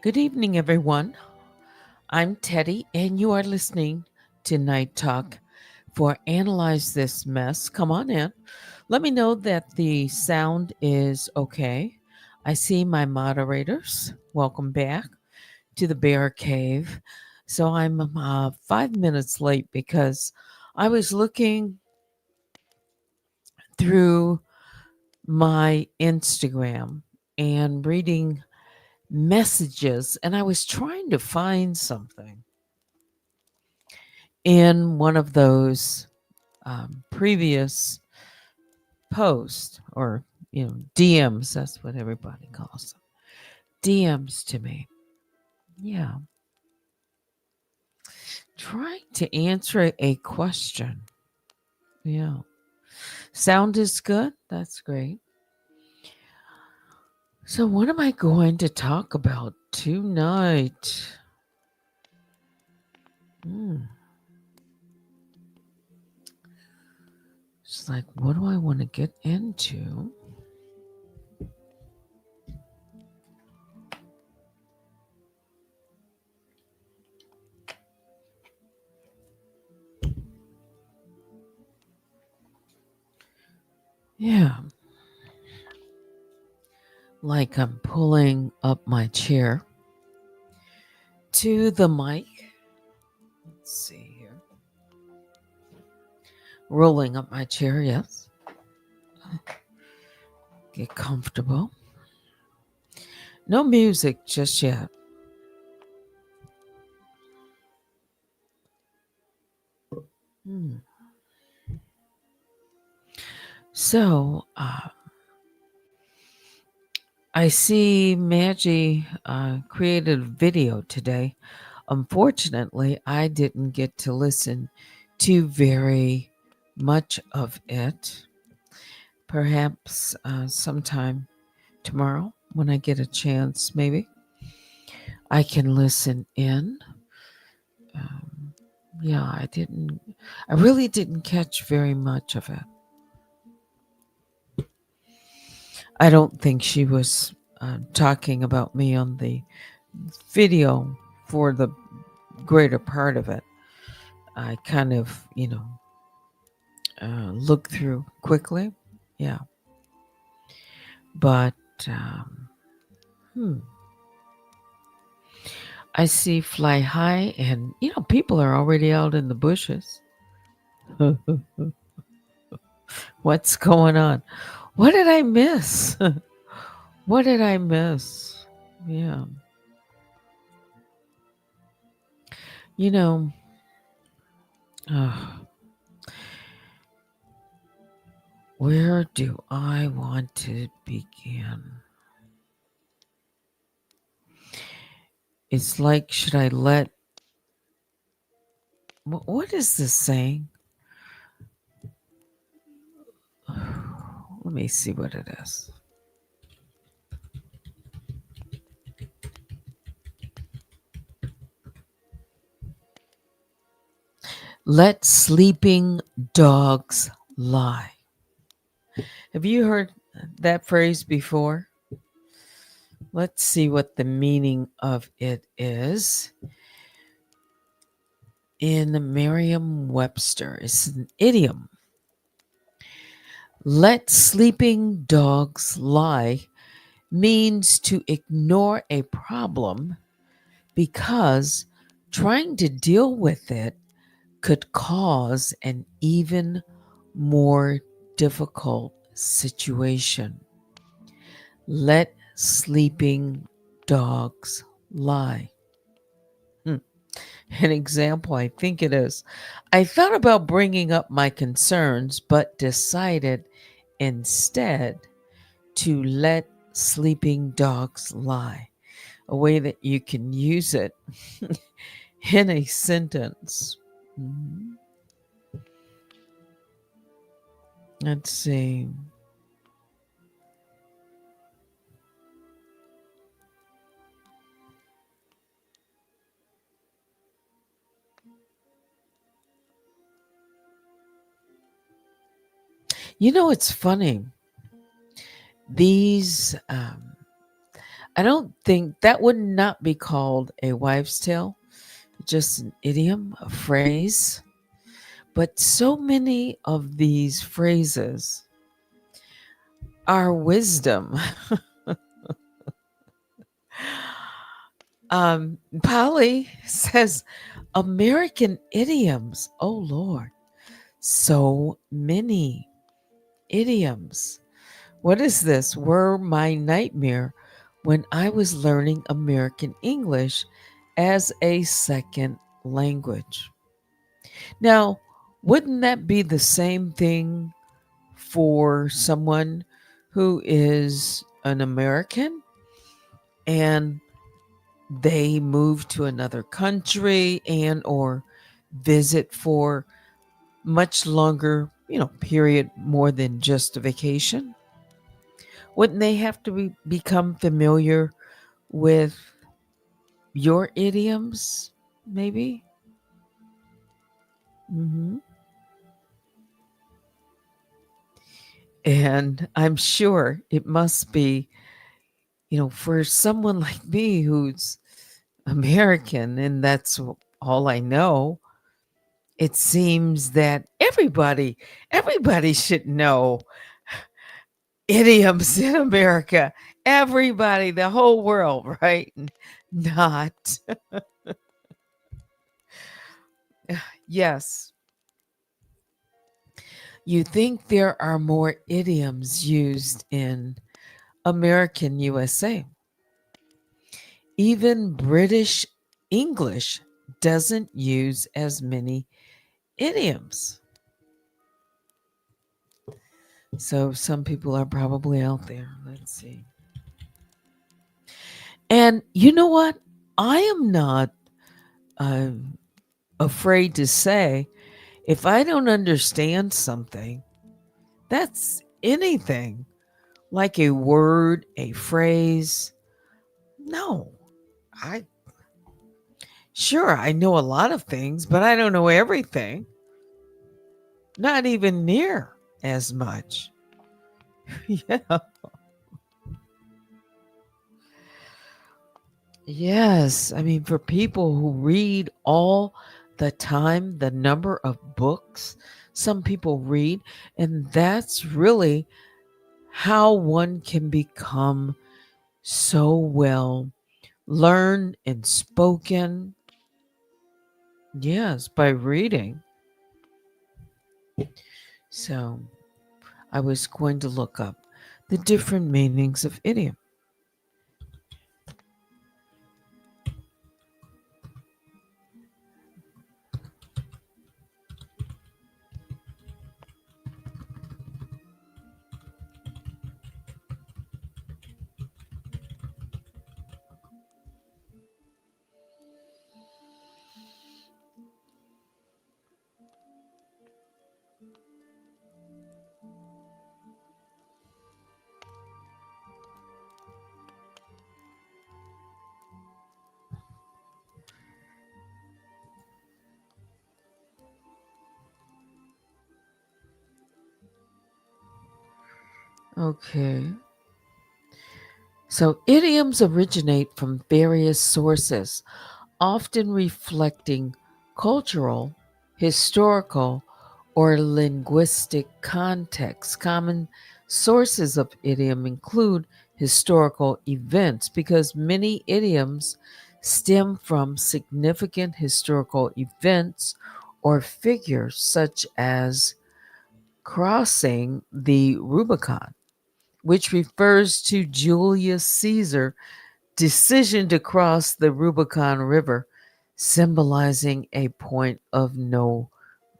Good evening, everyone. I'm Teddy, and you are listening to Night Talk for Analyze This Mess. Come on in. Let me know that the sound is okay. I see my moderators. Welcome back to the Bear Cave. So I'm 5 minutes late because I was looking through my Instagram and reading messages, and I was trying to find something in one of those previous posts or DMs. That's what everybody calls them. DMs to me. Yeah, trying to answer a question. Yeah, sound is good. That's great. So, what am I going to talk about tonight? It's like, what do I want to get into? Yeah. Like I'm pulling up my chair to the mic. Let's see here. Rolling up my chair, yes. Get comfortable. No music just yet. So, I see Maggie created a video today. Unfortunately, I didn't get to listen to very much of it. Perhaps sometime tomorrow when I get a chance, maybe I can listen in. Um, yeah, I really didn't catch very much of it. I don't think she was talking about me on the video for the greater part of it. I kind of, looked through quickly. Yeah. But, hmm. I see fly high, and, people are already out in the bushes. What's going on? What did I miss? What did I miss? Yeah. You know, uh, where do I want to begin? It's like, should I let. What is this saying? Let me see what it is. Let sleeping dogs lie. Have you heard that phrase before? Let's see what the meaning of it is. In Merriam-Webster, it's an idiom. Let sleeping dogs lie means to ignore a problem because trying to deal with it could cause an even more difficult situation. Let sleeping dogs lie. An example, I think it is. I thought about bringing up my concerns, but decided instead to let sleeping dogs lie. A way that you can use it in a sentence. Mhm. Let's see. It's funny. These, I don't think that would not be called a wives' tale, just an idiom, a phrase. But so many of these phrases are wisdom. Polly says American idioms. Oh, Lord. So many idioms. What is this? Were my nightmare when I was learning American English as a second language. Now, wouldn't that be the same thing for someone who is an American and they move to another country and or visit for much longer, period more than just a vacation? Wouldn't they have to become familiar with your idioms, maybe? hmm And I'm sure it must be, for someone like me who's American and that's all I know, it seems that everybody should know idioms in America. Everybody, the whole world, right? Not. Yes. You think there are more idioms used in American USA. Even British English doesn't use as many idioms. So some people are probably out there. Let's see. And you know what? I am not uh, afraid to say if I don't understand something, that's anything like a word, a phrase. No, I sure I know a lot of things, but I don't know everything. Not even near as much. Yeah. Yes. I mean, for people who read all the time, the number of books some people read, and that's really how one can become so well learned and spoken. Yes, by reading. So I was going to look up the different meanings of idiom. Okay. So idioms originate from various sources, often reflecting cultural, historical, or linguistic context. Common sources of idiom include historical events because many idioms stem from significant historical events or figures such as crossing the Rubicon, which refers to Julius Caesar decision to cross the Rubicon River, symbolizing a point of no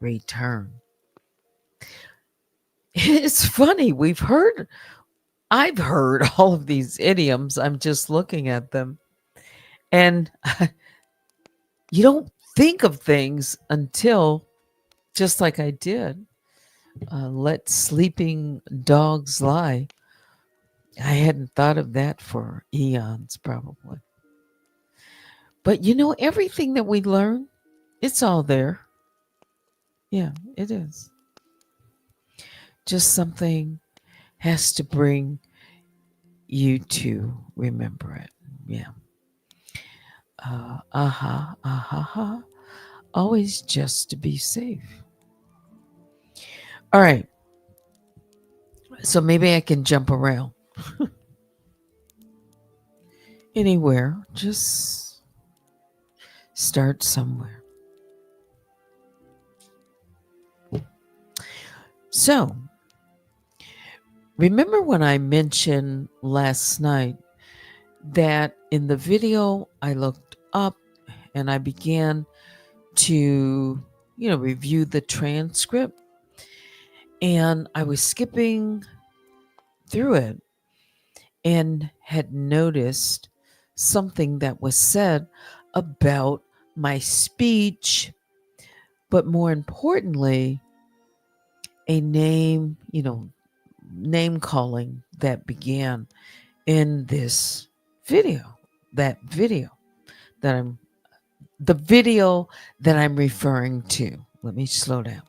return. It's funny, I've heard all of these idioms. I'm just looking at them. And you don't think of things until, just like I did, let sleeping dogs lie. I hadn't thought of that for eons, probably. But everything that we learn, it's all there. Yeah, it is. Just something has to bring you to remember it. Yeah. Always just to be safe. All right. So maybe I can jump around anywhere. Just start somewhere. So, remember when I mentioned last night that in the video I looked up and I began to, review the transcript, and I was skipping through it and had noticed something that was said about my speech, but more importantly, a name calling that began in this video. That video that I'm the video that I'm referring to. Let me slow down.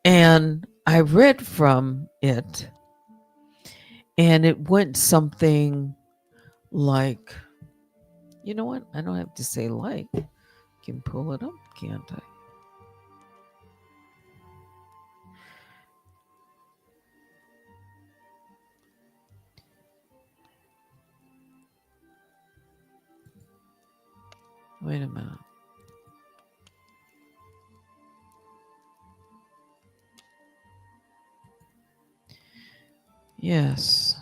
And I read from it, and it went something like, you know what? I don't have to say like. I can pull it up, can't I? Wait a minute. Yes.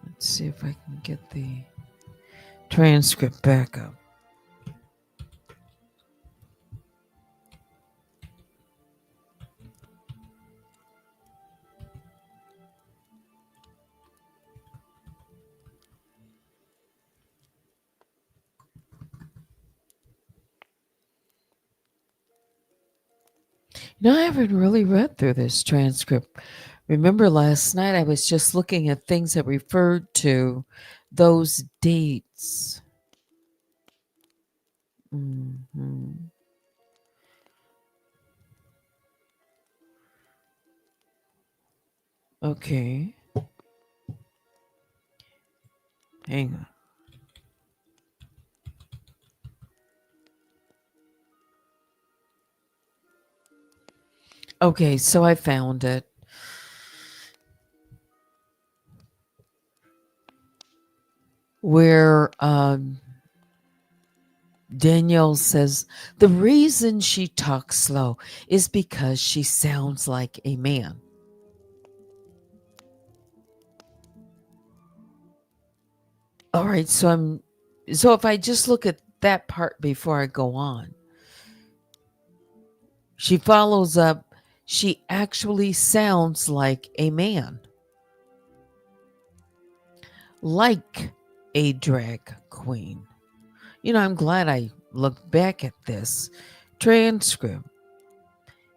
Let's see if I can get the transcript back up. I haven't really read through this transcript. Remember last night I was just looking at things that referred to those dates. Mhm. Okay. Hang on. Okay, so I found it. Where Danielle says the reason she talks slow is because she sounds like a man. All right, so if I just look at that part before I go on, she follows up, she actually sounds like a man, like a drag queen. I'm glad I looked back at this transcript.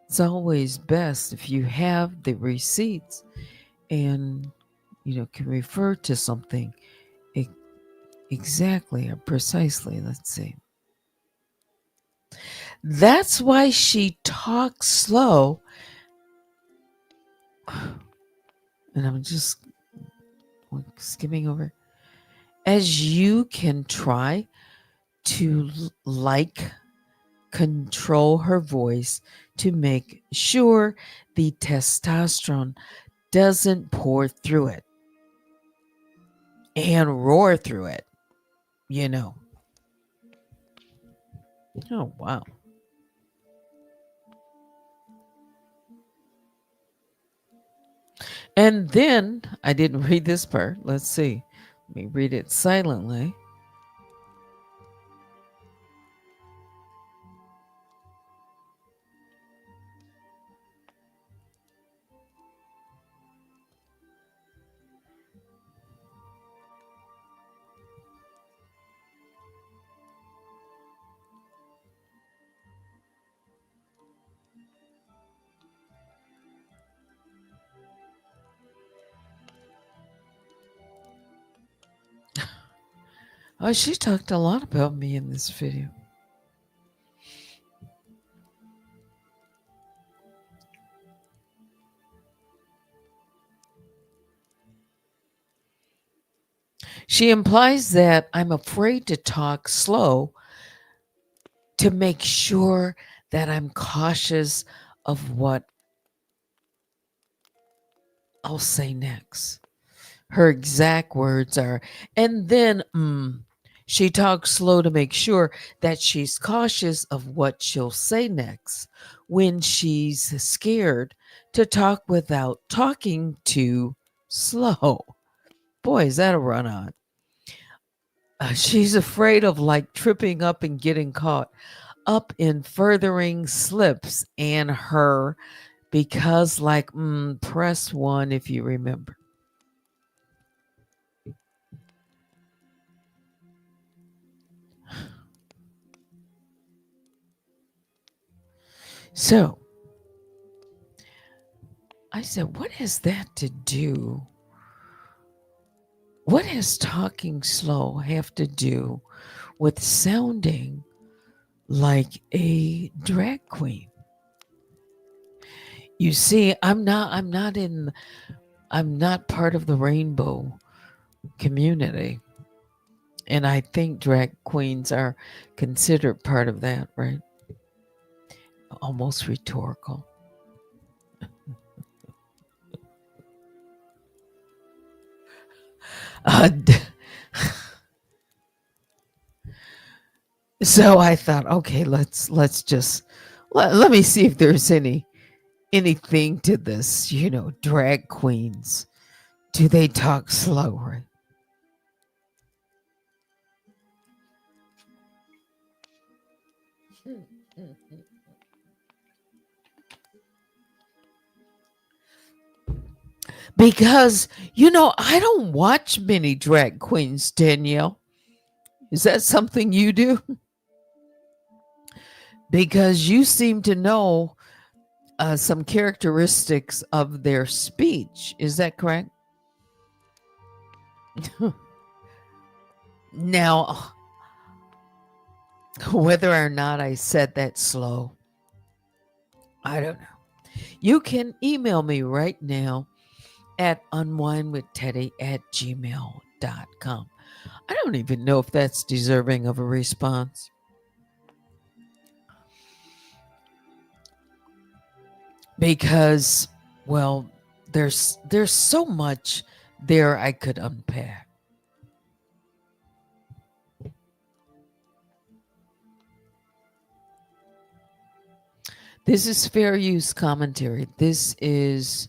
It's always best if you have the receipts and can refer to something e- exactly or precisely. Let's see. That's why she talks slow. And I'm just skimming over. As you can try to control her voice to make sure the testosterone doesn't pour through it and roar through it, you know. Oh, wow. And then I didn't read this part. Let's see. Let me read it silently. Oh, she talked a lot about me in this video. She implies that I'm afraid to talk slow to make sure that I'm cautious of what I'll say next. Her exact words are, and then she talks slow to make sure that she's cautious of what she'll say next when she's scared to talk without talking too slow. Boy, is that a run on. She's afraid of like tripping up and getting caught up in furthering slips and her because, like, press one if you remember. So I said, what has that to do? What has talking slow have to do with sounding like a drag queen? You see, I'm not part of the rainbow community. And I think drag queens are considered part of that, right? Almost rhetorical. D- so I thought, okay, let's just let me see if there's anything to this, drag queens. Do they talk slow, right? Because, I don't watch many drag queens, Danielle. Is that something you do? Because you seem to know some characteristics of their speech. Is that correct? Now, whether or not I said that slow, I don't know. You can email me right now at unwinewithteddy@gmail.com. I don't even know if that's deserving of a response because, well, there's so much there I could unpack. This is fair use commentary. This is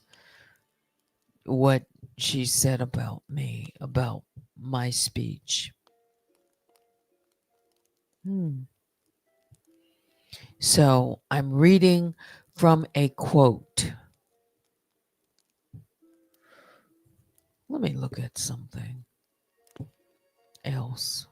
what she said about me, about my speech. Hmm. So I'm reading from a quote. Let me look at something else.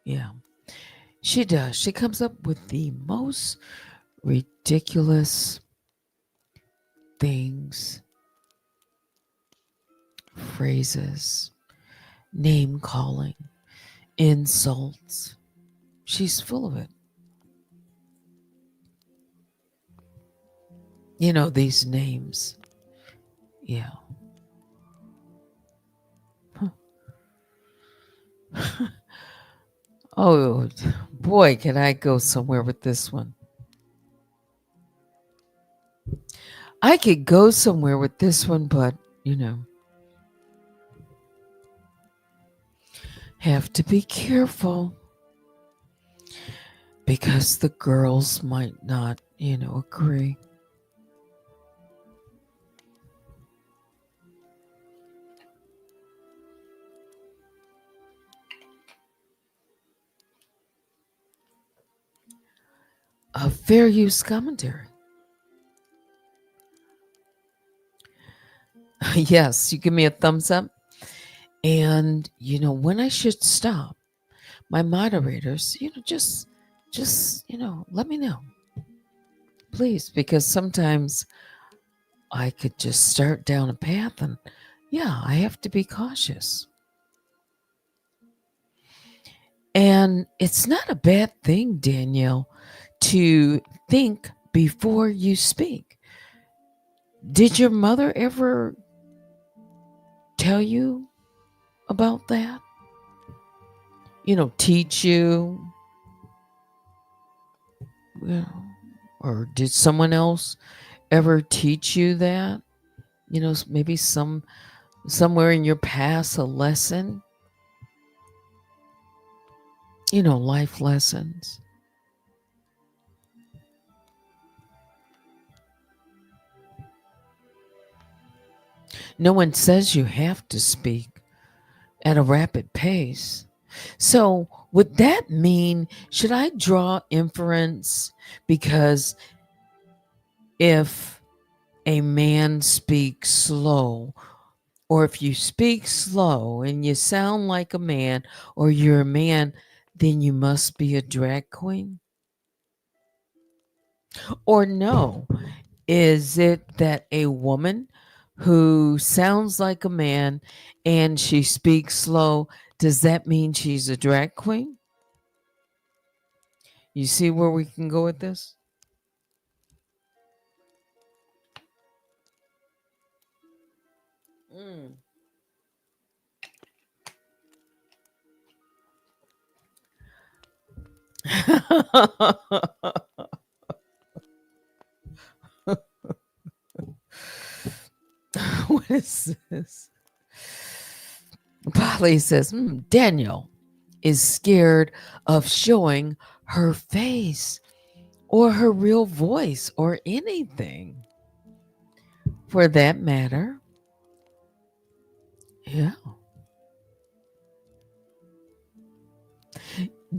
Yeah, she does. She comes up with the most ridiculous things, phrases, name calling, insults. She's full of it. These names. Yeah. Oh, boy, can I go somewhere with this one? I could go somewhere with this one, but, have to be careful because the girls might not, agree. A fair use commentary. Yes, you give me a thumbs up. And, when I should stop, my moderators, just, let me know. Please, because sometimes I could just start down a path and, yeah, I have to be cautious. And it's not a bad thing, Danielle, to think before you speak. Did your mother ever tell you about that? Teach you? Or did someone else ever teach you that? Maybe somewhere in your past a lesson, life lessons. No one says you have to speak at a rapid pace. So, would that mean, should I draw inference? Because if a man speaks slow, or if you speak slow and you sound like a man, or you're a man, then you must be a drag queen? Or no, is it that a woman who sounds like a man and she speaks slow, does that mean she's a drag queen? You see where we can go with this? Mm. What is this? Polly says, Daniel is scared of showing her face or her real voice or anything for that matter. Yeah.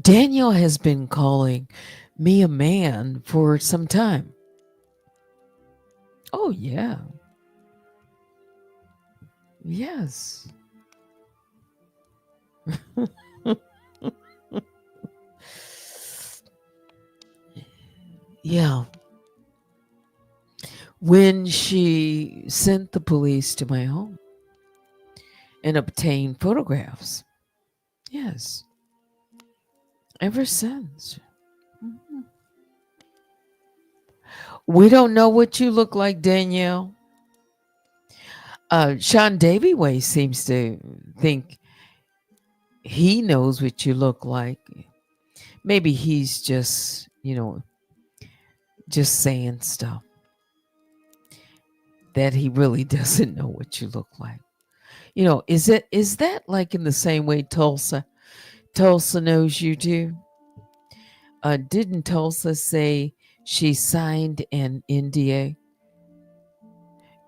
Daniel has been calling me a man for some time. Oh, yeah. Yes. Yeah. When she sent the police to my home and obtained photographs. Yes. Ever since. Mhm. We don't know what you look like, Danielle. Sean Davyway seems to think he knows what you look like. Maybe he's just, just saying stuff that he really doesn't know what you look like. Is that like in the same way Tulsa knows you do? Didn't Tulsa say she signed an NDA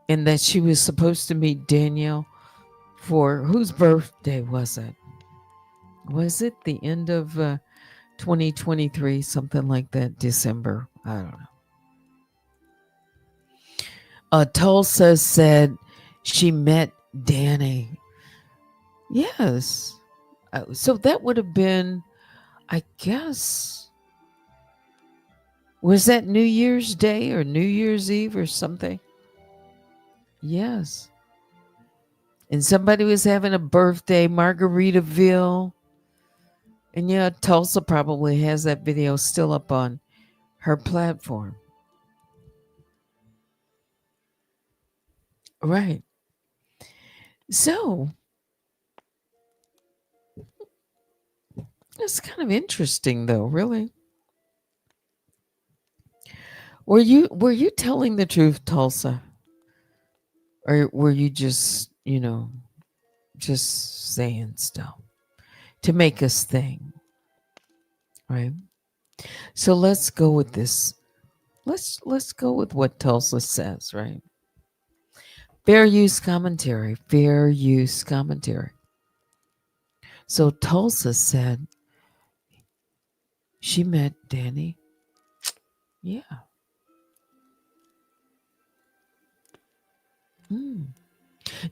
and that she was supposed to meet Danielle for whose birthday was it? Was it the end of 2023, something like that, December? I don't know. Tulsa said she met Danny. Yes. So that would have been, I guess, was that New Year's Day or New Year's Eve or something? Yes. And somebody was having a birthday, Margaritaville. And yeah, Tulsa probably has that video still up on her platform. Right. So it's kind of interesting though, really. Were you telling the truth, Tulsa? Or were you just, just saying stuff to make us think, right? So let's go with this. Let's go with what Tulsa says, right? Fair use commentary. Fair use commentary. So Tulsa said she met Danny. Yeah. Hmm.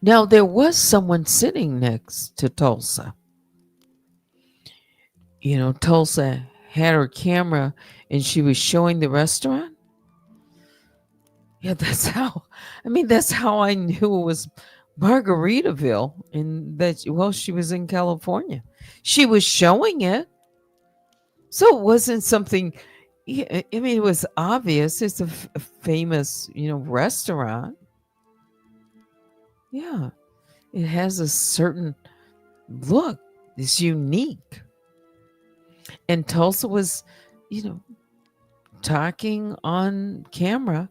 Now there was someone sitting next to Tulsa. Tulsa had her camera and she was showing the restaurant. Yeah, that's how I knew it was Margaritaville and that, well, she was in California. She was showing it. So it wasn't something. Yeah, I mean, it was obvious. It's a famous, restaurant. Yeah, it has a certain look. It's unique. And Tulsa was, you know, talking on camera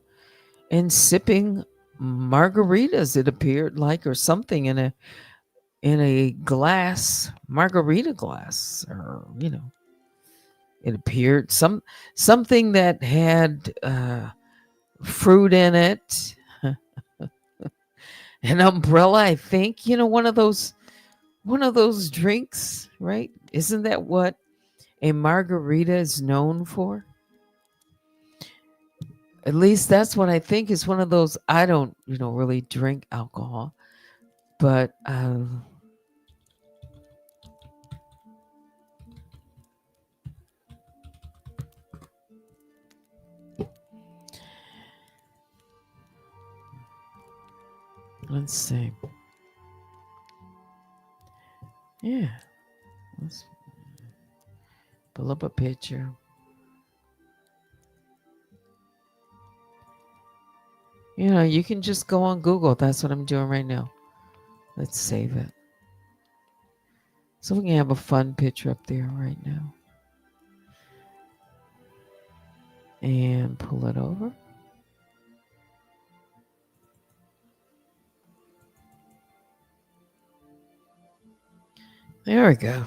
and sipping margaritas. It appeared like, or something in a glass, margarita glass, or it appeared something that had fruit in it, an umbrella. I think one of those drinks, right? Isn't that what a margarita is known for? At least that's what I think is one of those. I don't, really drink alcohol, but let's see. Yeah, let's pull up a picture. You can just go on Google. That's what I'm doing right now. Let's save it. So we can have a fun picture up there right now. And pull it over. There we go.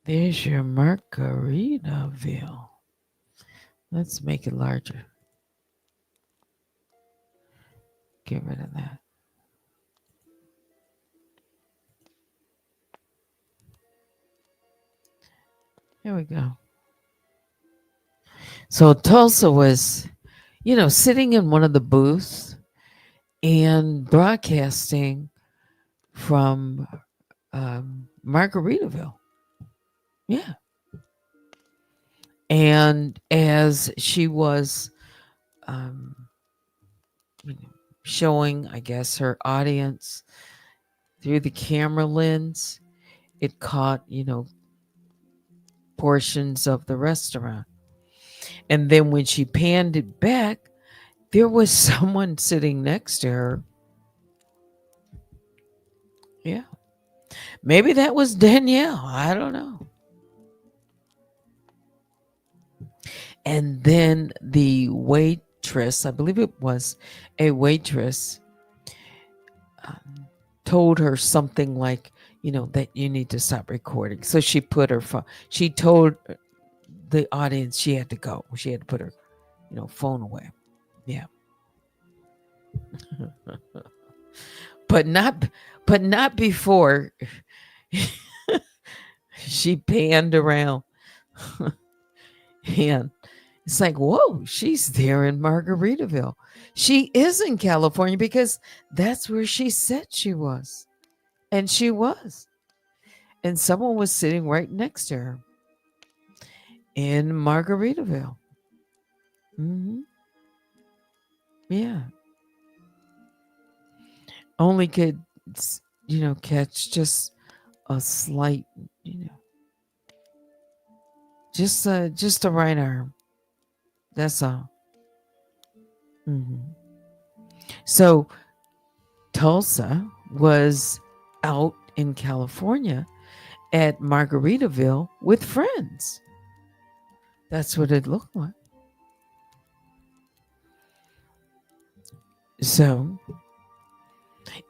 There's your Margaritaville. Let's make it larger. Get rid of that. Here we go. So Tulsa was, sitting in one of the booths and broadcasting from Margaritaville. Yeah. And as she was um, showing, I guess, her audience through the camera lens, it caught, portions of the restaurant. And then when she panned it back, there was someone sitting next to her. Yeah. Maybe that was Danielle. I don't know. And then the waitress, I believe it was a waitress, told her something like, that you need to stop recording. So she put her phone, she told the audience she had to go. She had to put her, phone away. Yeah. but not before she panned around. And it's like, whoa, she's there in Margaritaville. She is in California because that's where she said she was. And she was. And someone was sitting right next to her in Margaritaville. Hmm. Yeah. Only could, catch just a slight, just the right arm. That's all. Hmm. So Tulsa was out in California at Margaritaville with friends. That's what it looked like. So,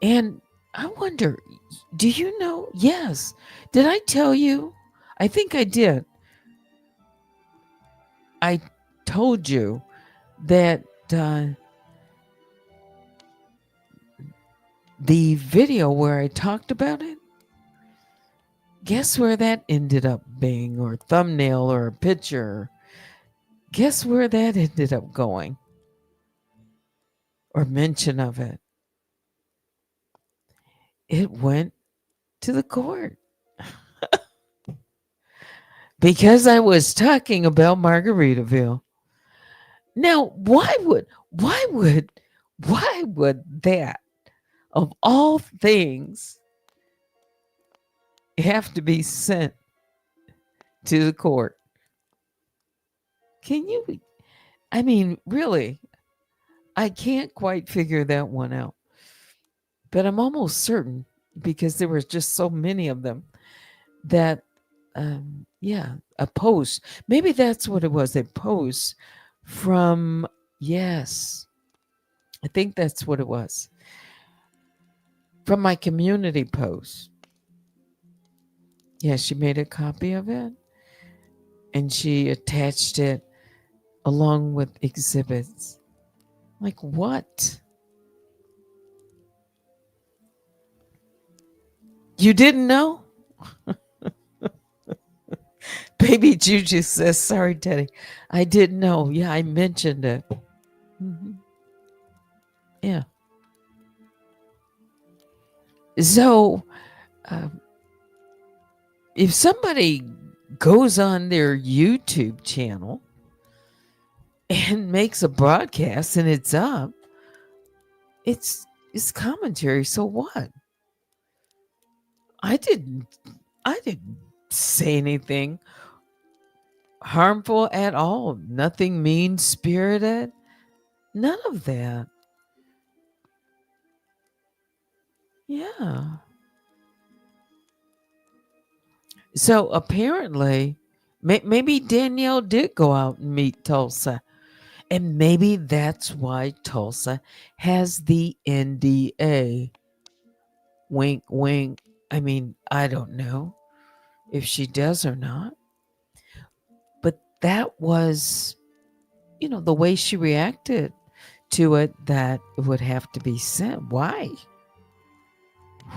and I wonder, do you know? Yes. Did I tell you? I think I did. I told you that the video where I talked about it, guess where that ended up being, or thumbnail or a picture? Guess where that ended up going, or mention of it? It went to the court because I was talking about Margaritaville. Now, Why would that, of all things, have to be sent to the court? Can you? I mean, really, I can't quite figure that one out. But I'm almost certain, because there was just so many of them, that yeah, a post. Maybe that's what it was. A post from, yes, I think that's what it was. From my community post. Yeah, she made a copy of it and she attached it along with exhibits. Like, what? You didn't know? Baby Juju says, sorry, Teddy. I didn't know. Yeah, I mentioned it. Yeah. So, if somebody goes on their YouTube channel and makes a broadcast and it's up, it's commentary. So what? I didn't say anything harmful at all. Nothing mean spirited. None of that. Yeah. So apparently, maybe Danielle did go out and meet Tulsa. And maybe that's why Tulsa has the NDA. Wink, wink. I mean, I don't know if she does or not. But that was, the way she reacted to it, that it would have to be sent. Why?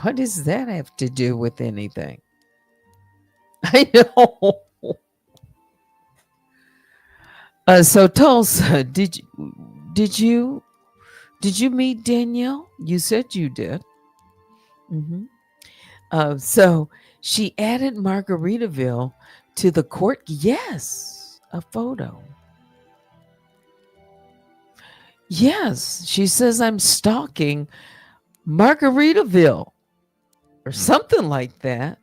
What does that have to do with anything? I know. So Tulsa, did you meet Danielle? You said you did. Hmm. So she added Margaritaville to the court. Yes, a photo. Yes, she says I'm stalking Margaritaville or something like that.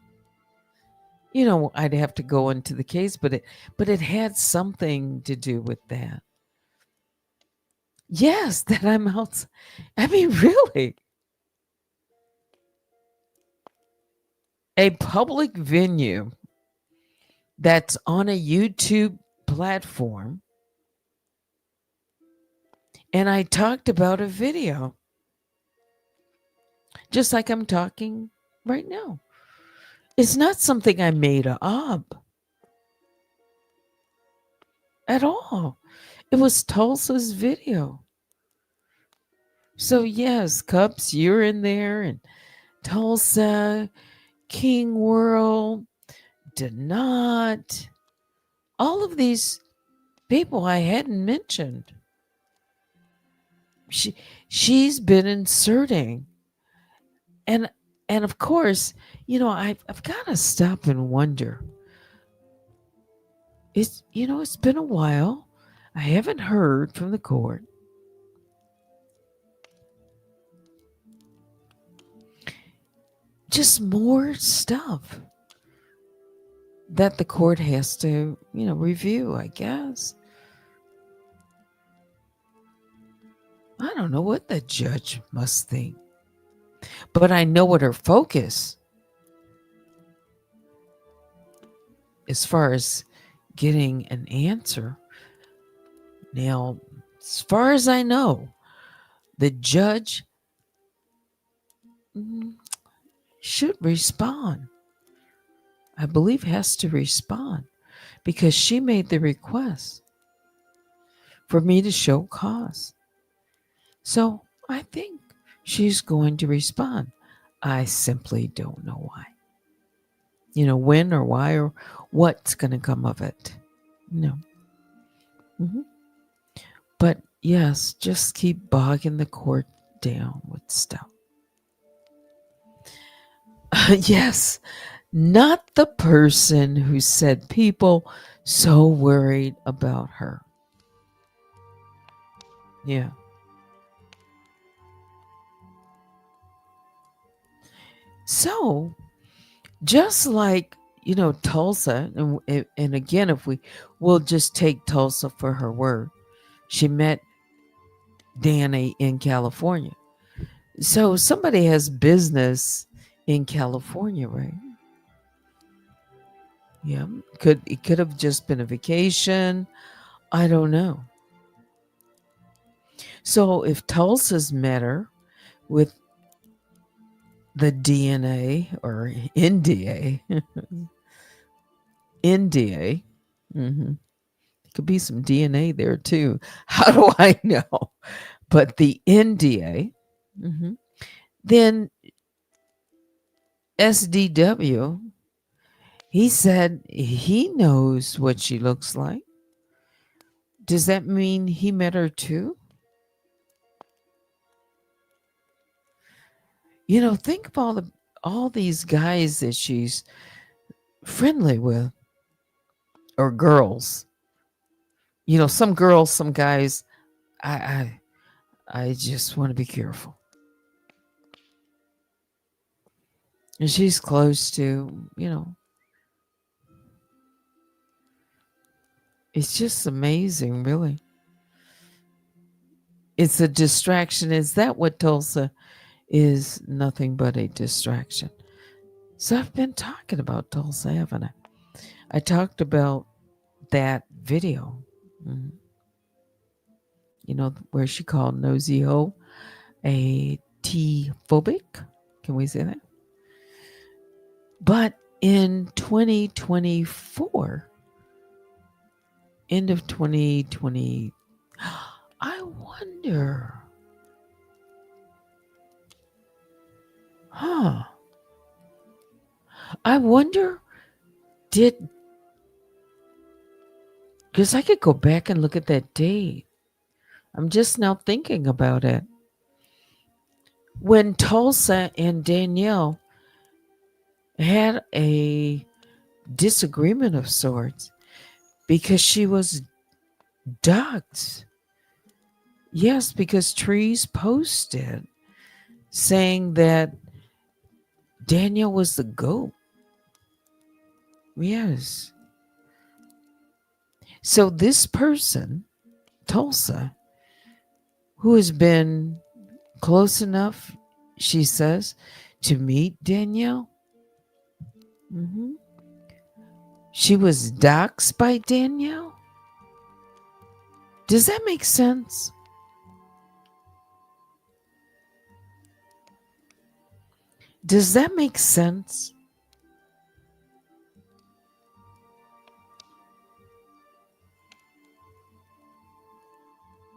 I'd have to go into the case, but it had something to do with that. Yes, that I'm out. I mean, really, a public venue that's on a YouTube platform, and I talked about a video, just like I'm talking right now. It's not something I made up at all. It was Tulsa's video. So yes, Cups, you're in there, and Tulsa, King World, Donat, all of these people I hadn't mentioned. She's been inserting, and of course, I've got to stop and wonder. It's been a while. I haven't heard from the court. Just more stuff that the court has to, review, I guess. I don't know what the judge must think, but I know what her focus, as far as getting an answer. Now, as far as I know, the judge should respond. I believe has to respond, because she made the request for me to show cause. So I think she's going to respond. I simply don't know why. When or why or what's going to come of it. No. Mm-hmm. But yes, just keep bogging the court down with stuff. Yes, not the person who said people so worried about her. Yeah. So, just like, Tulsa, and again, if we'll just take Tulsa for her word, she met Danny in California. So, somebody has business in California, right? Yeah. It could have just been a vacation. I don't know. So, if Tulsa's met her with the DNA or NDA, NDA. hmm Could be some DNA there too. How do I know? But the NDA, mhm. Then SDW, he said he knows what she looks like. Does that mean he met her too? Think of all these guys that she's friendly with, or girls. Some girls, some guys. I I just want to be careful. And she's close to. It's just amazing, really. It's a distraction. Is that what Tulsa is? Nothing but a distraction. So I've been talking about Tulsa, haven't I? I talked about that video, mhm, where she called Nosy Ho a T-phobic. Can we say that? But in 2024, end of 2020, I wonder, huh? I wonder, did, because I could go back and look at that date. I'm just now thinking about it. When Tulsa and Danielle had a disagreement of sorts because she was doxxed. Yes, because Trees posted saying that Danielle was the goat. Yes. So this person, Tulsa, who has been close enough, she says, to meet Danielle. Mhm. She was doxxed by Danielle. Does that make sense? Does that make sense?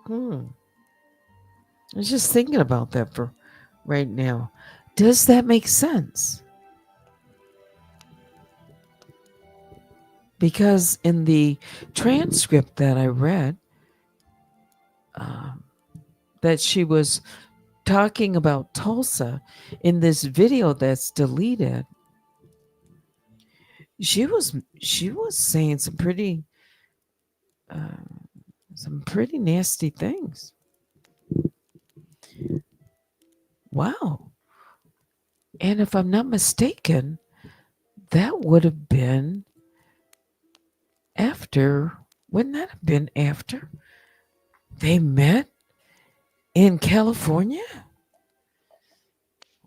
I was just thinking about that for right now. Does that make sense? Because in the transcript that I read, um, that she was talking about Tulsa in this video that's deleted, she was saying uh, some pretty nasty things. Wow. And if I'm not mistaken, that would have been after, wouldn't that have been after they met in California?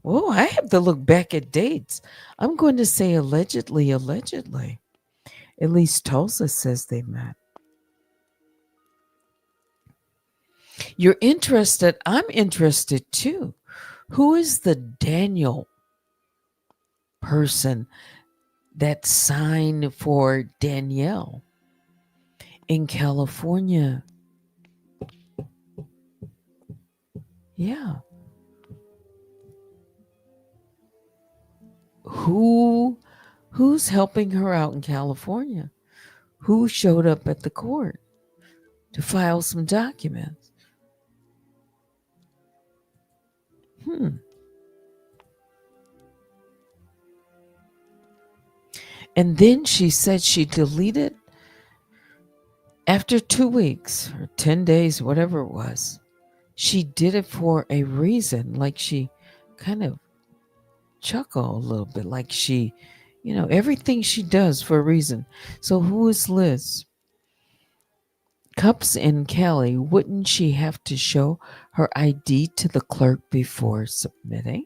Oh, I have to look back at dates. I'm going to say allegedly, allegedly. At least Tulsa says they met. You're interested. I'm interested too. Who is the Daniel person that signed for Danielle in California? Yeah. Who's helping her out in California? Who showed up at the court to file some documents? Hmm. And then she said she deleted after 2 weeks or 10 days, whatever it was. She did it for a reason, like she kind of chuckle a little bit, like she, everything she does for a reason. So who is Liz? Cups and Kelly, wouldn't she have to show her ID to the clerk before submitting?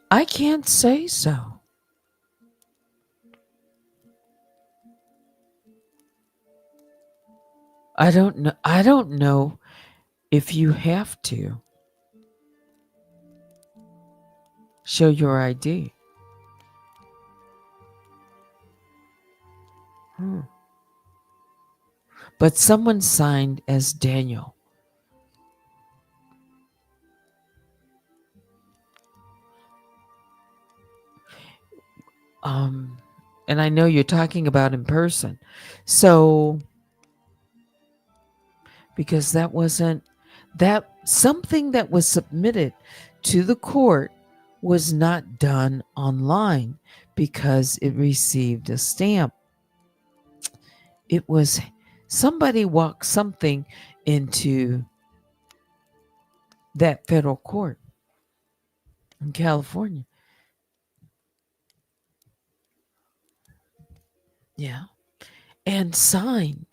I can't say so. I don't know. I don't know if you have to show your ID. Hmm. But someone signed as Daniel. Um, and I know you're talking about in person. So, because that wasn't that something that was submitted to the court was not done online because it received a stamp. It was somebody walked something into that federal court in California. Yeah. And signed.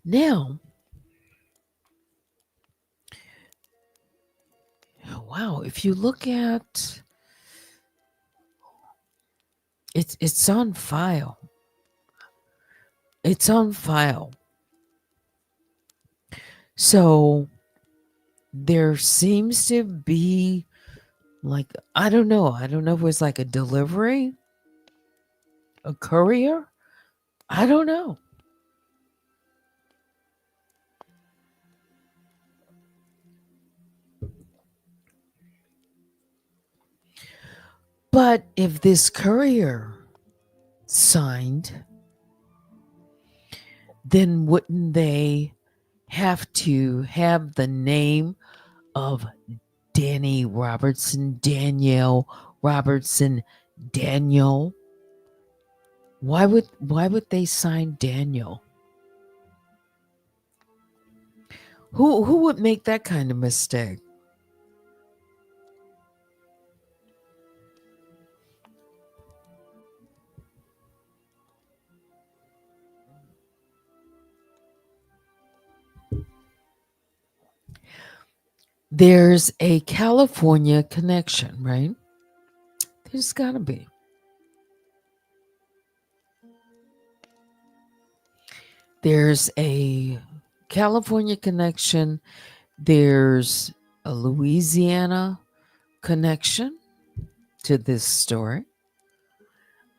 Now, wow, if you look at it's on file. It's on file. So there seems to be like I don't know if it was like a delivery, a courier. I don't know. But if this courier signed, then wouldn't they have to have the name of Danny Robertson, Danielle Robertson, Daniel? Why would they sign Daniel? Who would make that kind of mistake? There's a California connection, right? There's got to be. There's a California connection. There's a Louisiana connection to this story.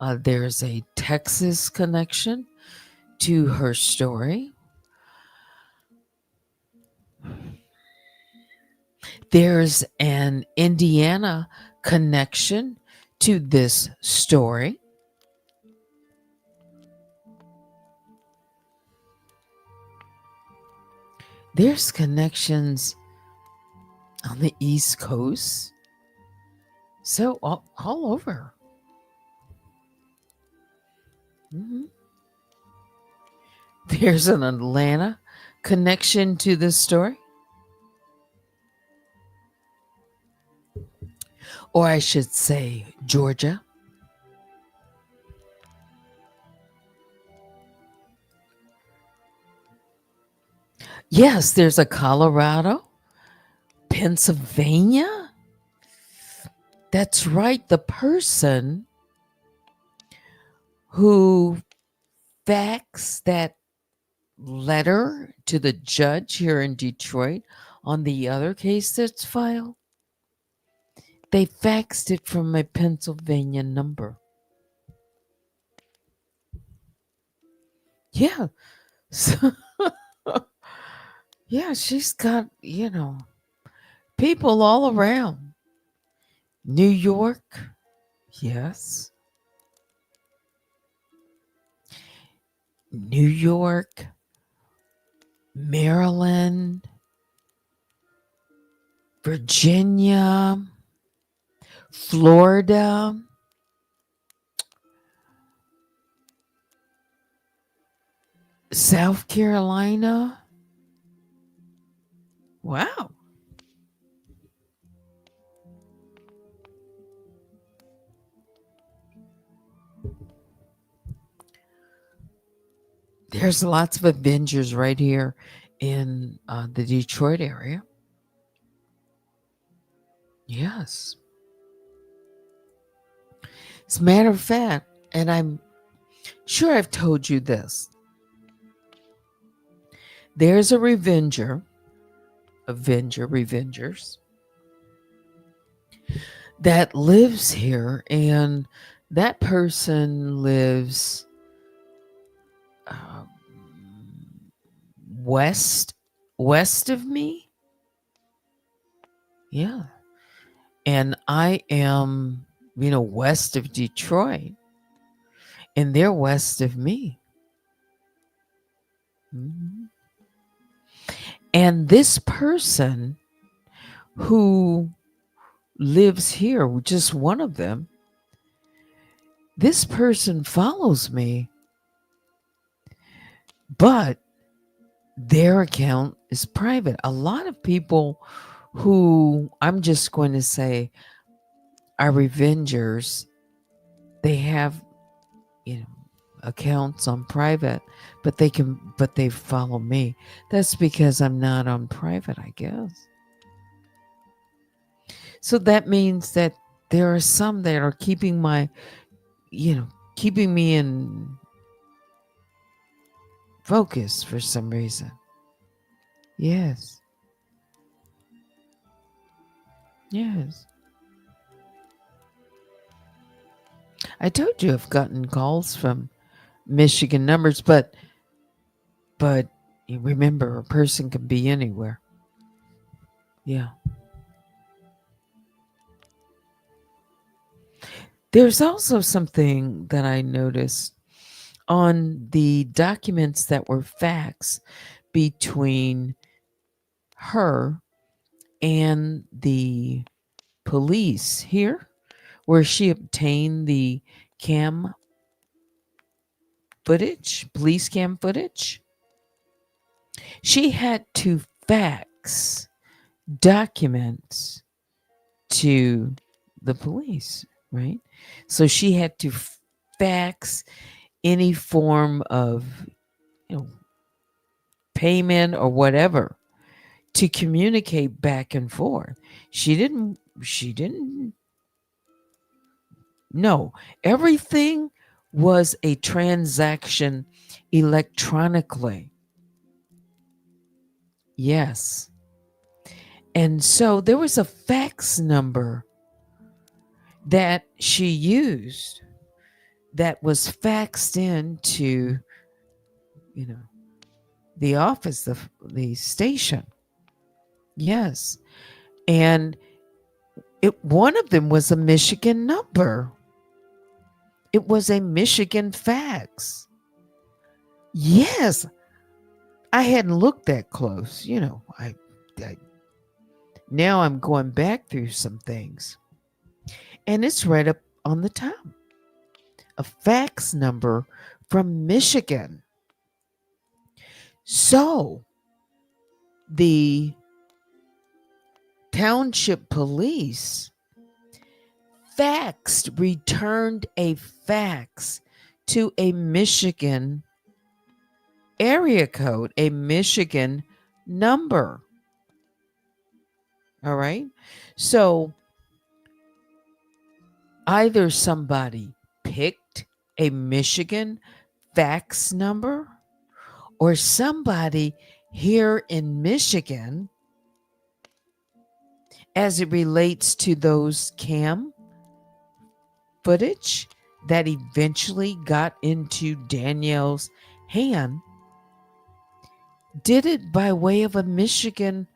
There's a Texas connection to her story. There's an Indiana connection to this story. There's connections on the East Coast. So all over. Mhm. There's an Atlanta connection to this story. Or I should say, Georgia. Yes, there's a Colorado, Pennsylvania. That's right. The person who faxed that letter to the judge here in Detroit on the other case that's filed, they faxed it from a Pennsylvania number. Yeah. So, yeah, she's got, people all around. New York, yes. New York, Maryland, Virginia, Florida, South Carolina. Wow. There's lots of Avengers right here in the Detroit area. Yes. As a matter of fact, and I'm sure I've told you this, there's a Revengers, that lives here, and that person lives um, west of me. Yeah. And I am, west of Detroit, and they're west of me. Mhm. And this person who lives here, just one of them, this person follows me, but their account is private. A lot of people who I'm just going to say are Revengers, they have, you know, accounts on private, but they follow me. That's because I'm not on private, I guess. So that means that there are some that are keeping keeping me in focus for some reason. Yes. Yes. I told you I've gotten calls from Michigan numbers, but you remember a person can be anywhere. Yeah. There's also something that I noticed on the documents that were faxed between her and the police here, where she obtained the cam police cam footage. She had to fax documents to the police, right? So she had to fax any form of, you know, payment or whatever to communicate back and forth. She didn't no, everything was a transaction electronically. Yes. And so there was a fax number that she used that was faxed into, you know, the office, the station. Yes. And one of them was a Michigan number. It was a Michigan fax. Yes. I hadn't looked that close. I now I'm going back through some things. And it's right up on the top. A fax number from Michigan. So the township police returned a fax to a Michigan area code, a Michigan number. All right. So either somebody picked a Michigan fax number, or somebody here in Michigan, as it relates to those cam footage that eventually got into Danielle's hand, did it by way of a Michigan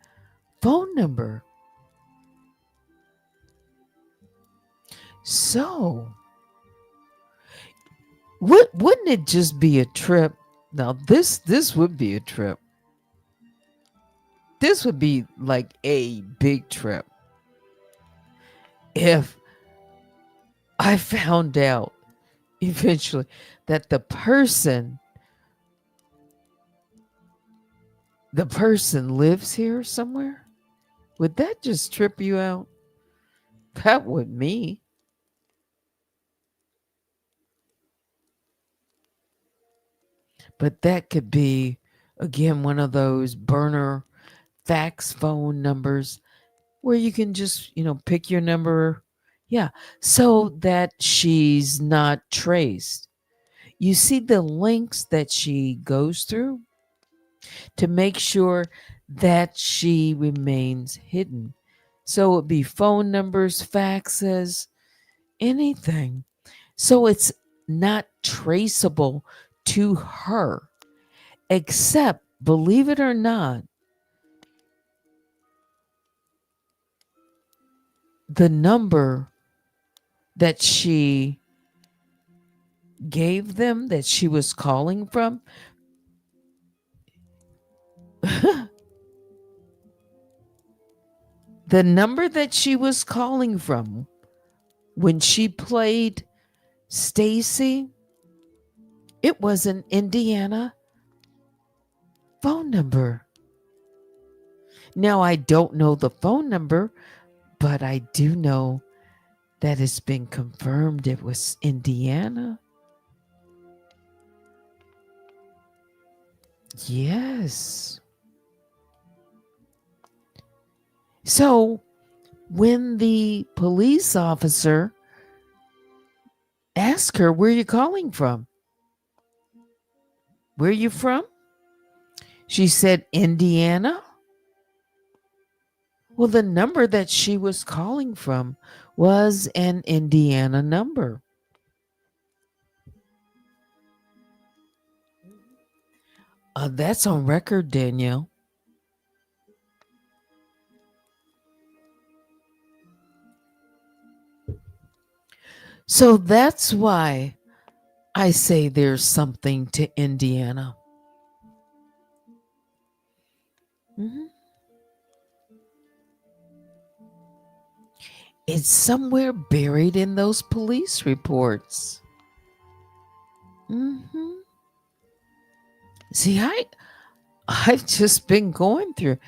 phone number. So, wouldn't it just be a trip Now this would be a trip. This would be like a big trip if I found out eventually that the person lives here somewhere. Would that just trip you out? That would me. But that could be again one of those burner fax phone numbers where you can just, pick your number. Yeah, so that she's not traced. You see the links that she goes through to make sure that she remains hidden. So it'd be phone numbers, faxes, anything. So it's not traceable to her, except, believe it or not, the number that she gave them that she was calling from. The number that she was calling from when she played Stacy, it was an Indiana phone number. Now, I don't know the phone number, but I do know that it's been confirmed it was Indiana. Yes. So when the police officer asked her, "Where are you calling from? Where are you from?" She said, "Indiana." Well, the number that she was calling from was an Indiana number. That's on record, Danielle. So that's why I say there's something to Indiana. Mhm. It's somewhere buried in those police reports. Hmm. See, I've just been going through.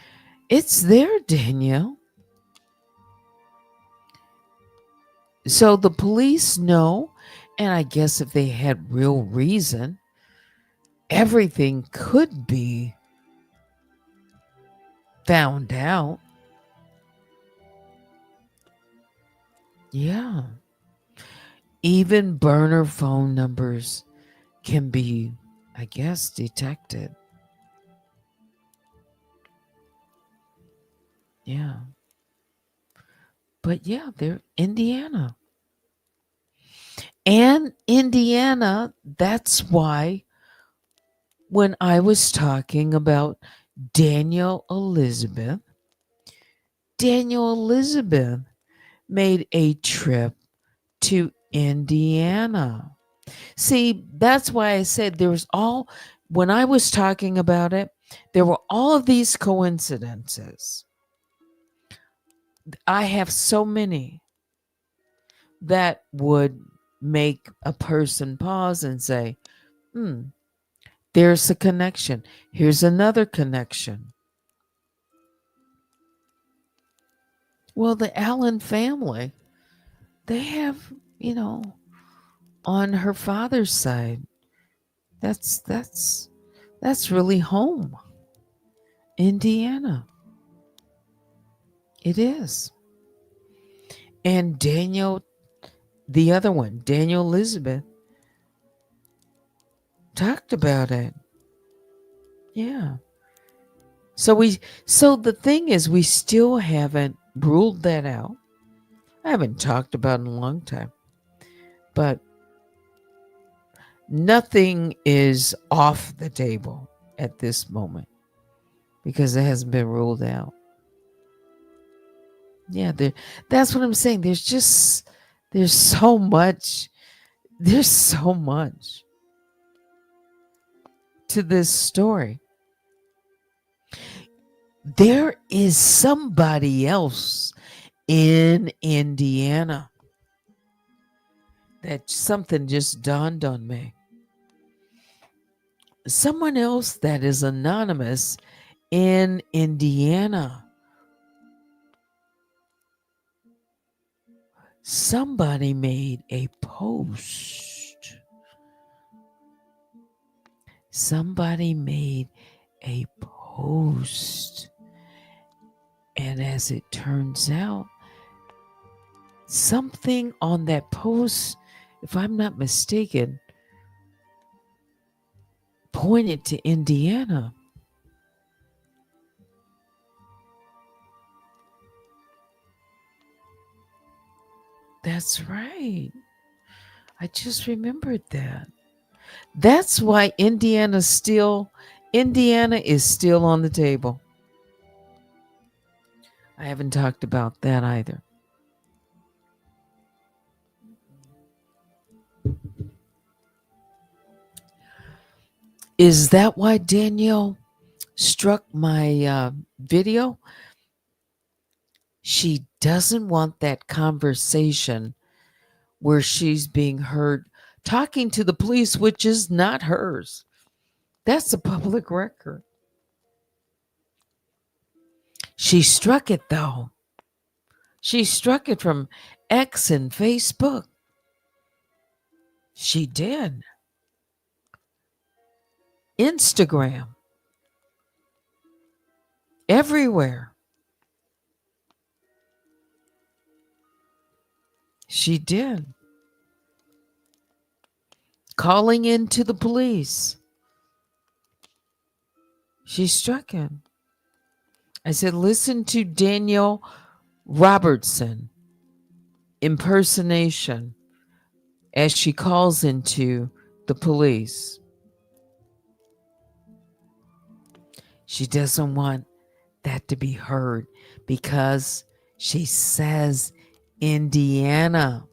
It's there, Danielle. So the police know, and I guess if they had real reason, everything could be found out. Yeah. Even burner phone numbers can be, I guess, detected. Yeah. But yeah, they're Indiana. And Indiana, that's why when I was talking about Daniel Elizabeth, Daniel Elizabeth made a trip to Indiana. See, that's why I said when I was talking about it, there were all of these coincidences. I have so many that would make a person pause and say, hmm, there's a connection. Here's another connection. Well, the Allen family, they have, on her father's side, that's really home. Indiana. It is. And Daniel, the other one, Daniel Elizabeth, talked about it. Yeah. So the thing is we still haven't ruled that out. I haven't talked about it in a long time. But nothing is off the table at this moment because it hasn't been ruled out. Yeah, that's what I'm saying. There's so much to this story. There is somebody else in Indiana that something just dawned on me. Someone else that is anonymous in Indiana. Somebody made a post. Somebody made a post. And as it turns out, something on that post, if I'm not mistaken, pointed to Indiana. That's right. I just remembered that. That's why Indiana is still on the table. I haven't talked about that either. Is that why Danielle struck my video? She doesn't want that conversation where she's being heard talking to the police, which is not hers. That's a public record. She struck it though. She struck it from X and Facebook. She did. Instagram. Everywhere. She did. Calling into the police. She struck it. I said, listen to Danielle Robertson impersonation as she calls into the police. She doesn't want that to be heard because she says Indiana.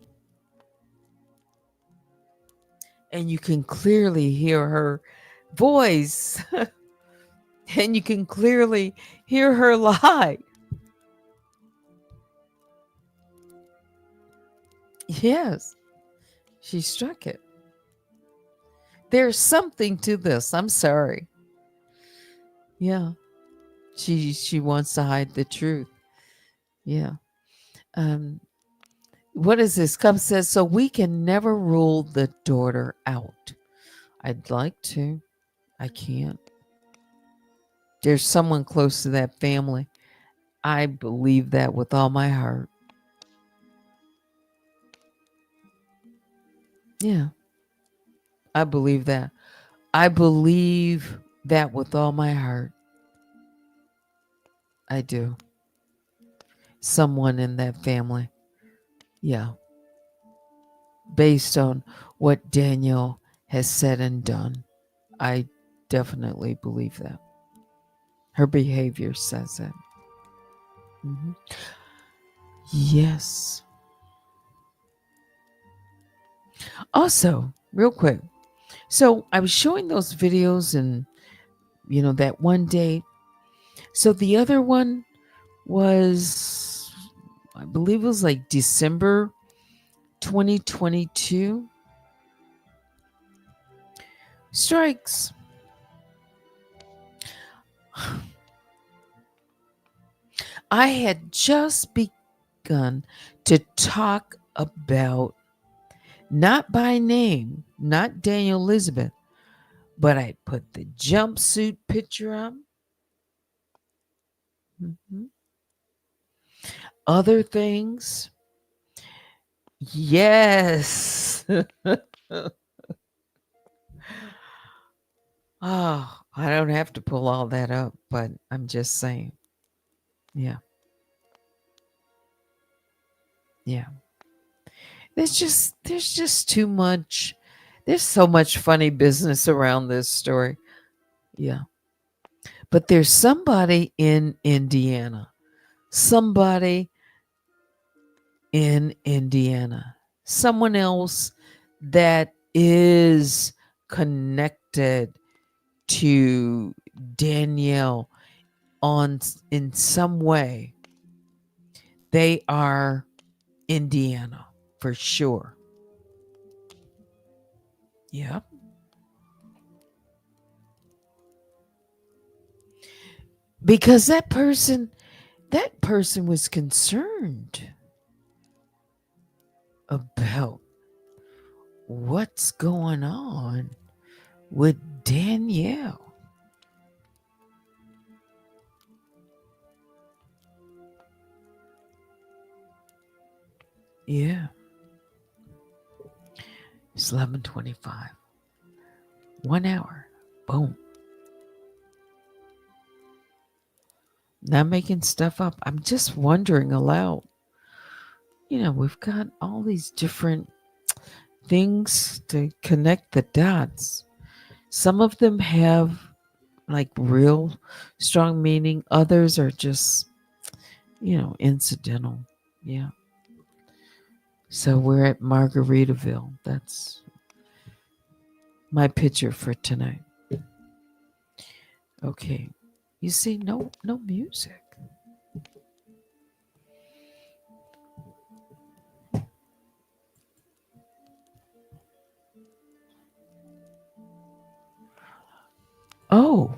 And you can clearly hear her voice. And you can clearly hear her lie. Yes, she struck it. There's something to this. I'm sorry. Yeah. She wants to hide the truth. Yeah. What is this? Come says, so we can never rule the daughter out. I'd like to. I can't. There's someone close to that family. I believe that with all my heart. Yeah. I believe that. I believe that with all my heart. I do. Someone in that family. Yeah. Based on what Daniel has said and done, I definitely believe that. Her behavior says it. Mm-hmm. Yes. Also, real quick. So I was showing those videos and, that one day. So the other one was, I believe it was like December 2022. Strikes. I had just begun to talk about, not by name, not Daniel Elizabeth, but I put the jumpsuit picture up. Mm-hmm. Other things. Yes. Oh, I don't have to pull all that up, but I'm just saying. Yeah. Yeah. There's just too much. There's so much funny business around this story. Yeah. But there's somebody in Indiana. Somebody in Indiana. Someone else that is connected to Danielle on in some way, they are Indiana for sure. Yeah. Because that person was concerned about what's going on with Danielle. Yeah. It's 11:25. 1 hour. Boom. Not making stuff up. I'm just wondering aloud. We've got all these different things to connect the dots. Some of them have like real strong meaning, others are just, incidental. Yeah. So we're at Margaritaville. That's my picture for tonight. Okay. You see, no music. Oh,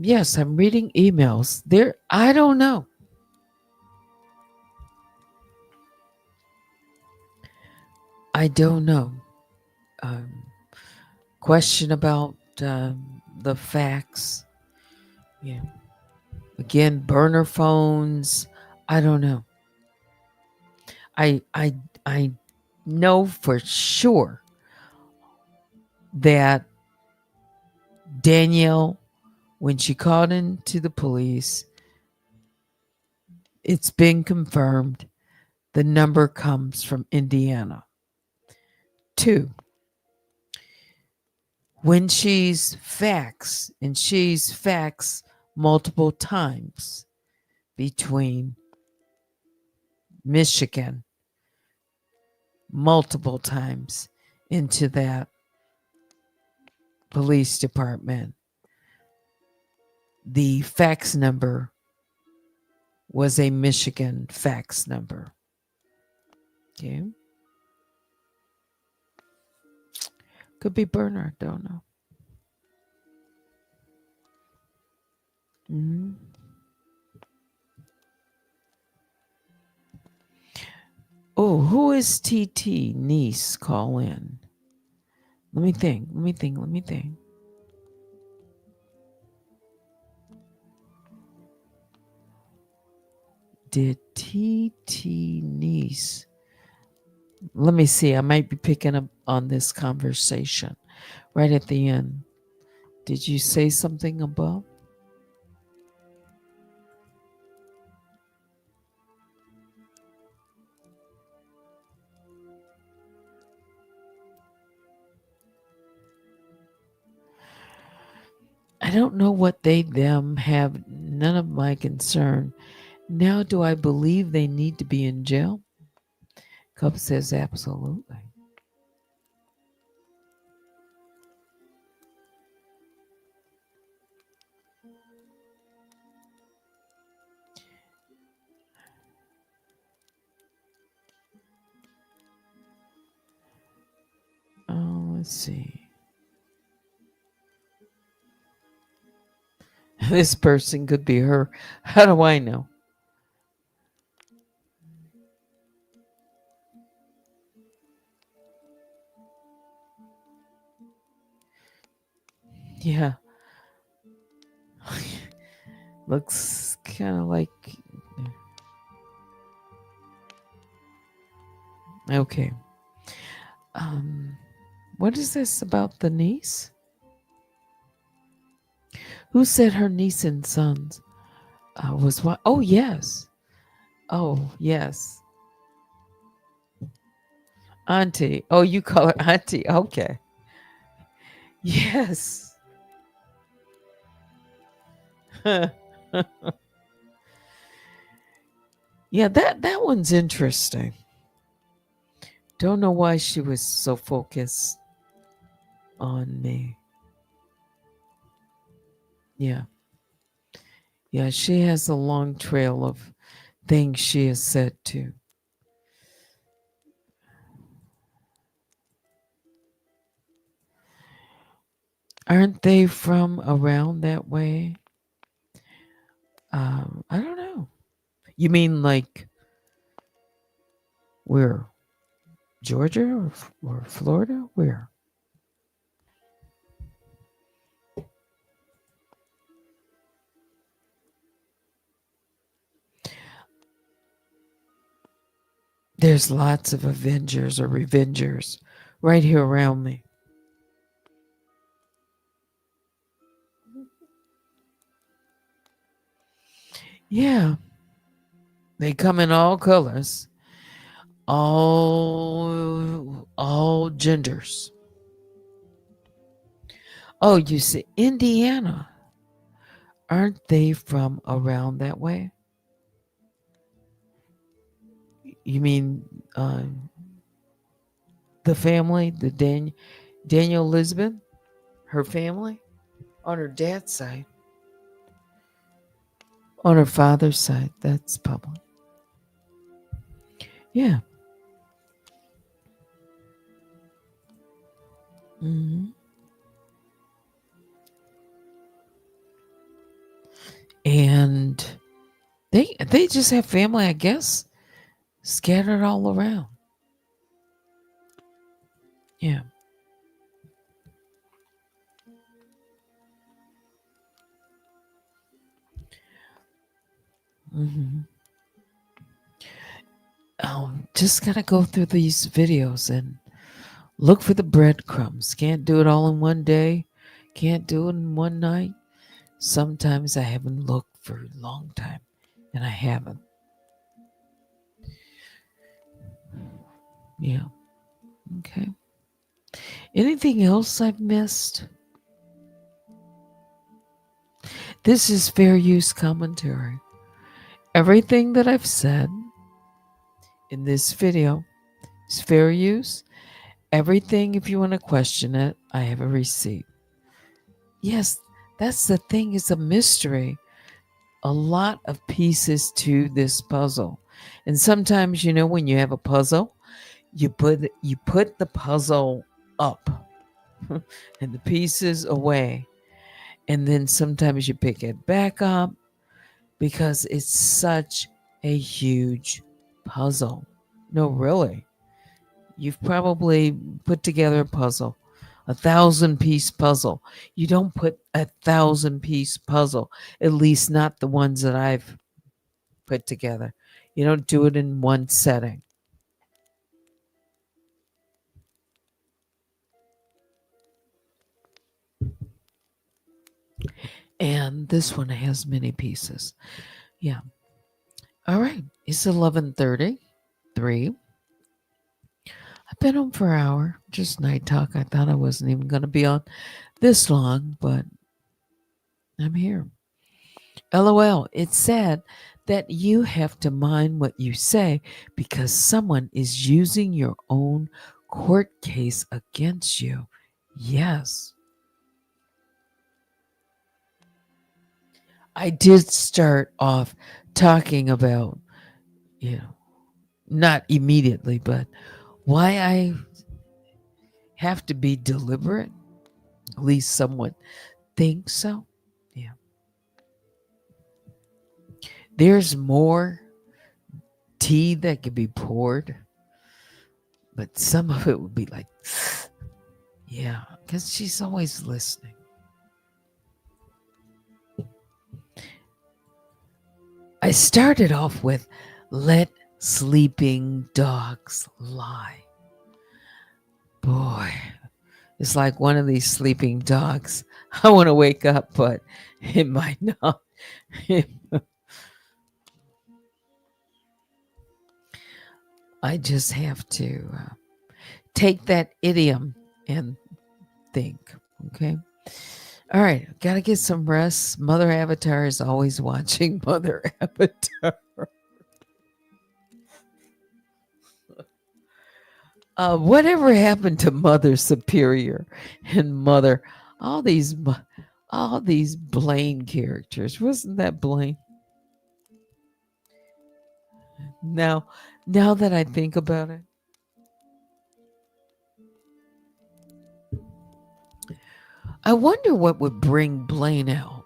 yes, I'm reading emails. I don't know. I don't know. Um, question about the facts. Yeah. Again, burner phones. I don't know. I know for sure that Danielle, when she called into the police, it's been confirmed the number comes from Indiana. Two, when she's faxed multiple times between Michigan, multiple times into that police department, the fax number was a Michigan fax number. Okay. Could be burner, don't know. Mhm. Oh, who is TT niece? Call in. Let me think. Did TT niece? Let me see. I might be picking up on this conversation right at the end. Did you say something above? I don't know what they, them have none of my concern. Now, do I believe they need to be in jail? Cup says absolutely. Oh, let's see. This person could be her. How do I know? Yeah. Looks kind of like. Okay. Um, what is this about the niece? Who said her niece and sons was what? Oh, yes. Oh, yes. Auntie. Oh, you call her auntie. Okay. Yes. Yeah, that one's interesting. Don't know why she was so focused on me. Yeah. Yeah, she has a long trail of things she has said too. Aren't they from around that way? I don't know. You mean like where? Georgia or Florida? Where? There's lots of Avengers or Revengers right here around me. Yeah, they come in all colors, all genders. Oh, you see, Indiana. Aren't they from around that way? You mean uh, the family, Daniel Lisbon, her family on her dad's side, on her father's side. That's public. Yeah. hmm And they just have family, I guess, scattered all around. Yeah. hmm Just gotta go through these videos and look for the breadcrumbs. Can't do it all in one day. Can't do it in one night. Sometimes I haven't looked for a long time, and I haven't. Yeah. Okay. Anything else I've missed? This is fair use commentary. Everything that I've said in this video is fair use. Everything, if you want to question it, I have a receipt. Yes, that's the thing, it's a mystery. A lot of pieces to this puzzle. And sometimes, when you have a puzzle, you put the puzzle up and the pieces away. And then sometimes you pick it back up because it's such a huge puzzle. No, really. You've probably put together a puzzle, 1,000-piece puzzle. You don't put 1,000-piece puzzle, at least not the ones that I've put together. You don't do it in one setting. And this one has many pieces. Yeah. All right. It's 11:30. 3. I've been on for an hour. Just night talk. I thought I wasn't even going to be on this long, but I'm here. LOL. It's sad that you have to mind what you say because someone is using your own court case against you. Yes. I did start off talking about, you know, not immediately, but why I have to be deliberate. At least someone thinks so. Yeah. There's more tea that could be poured, but some of it would be like, yeah, because she's always listening. I started off with let sleeping dogs lie. Boy, it's like one of these sleeping dogs. I want to wake up, but it might not. I just have to take that idiom and think. Okay. All right. Got to get some rest. Mother Avatar is always watching Mother Avatar. Whatever happened to Mother Superior and Mother? All these, all these Blaine characters. Wasn't that Blaine? Now, now that I think about it, I wonder what would bring Blaine out.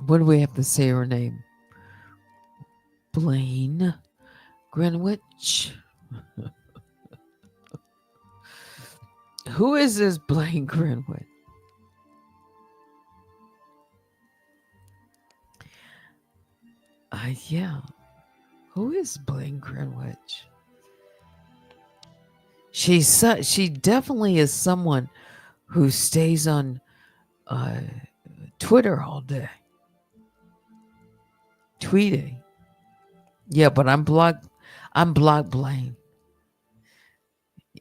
What do we have to say her name? Blaine Greenwich. Who is this Blaine Greenwich? Yeah. Who is Blaine Greenwich? She definitely is someone who stays on uh, Twitter all day, tweeting. Yeah, but I'm blocked Blaine.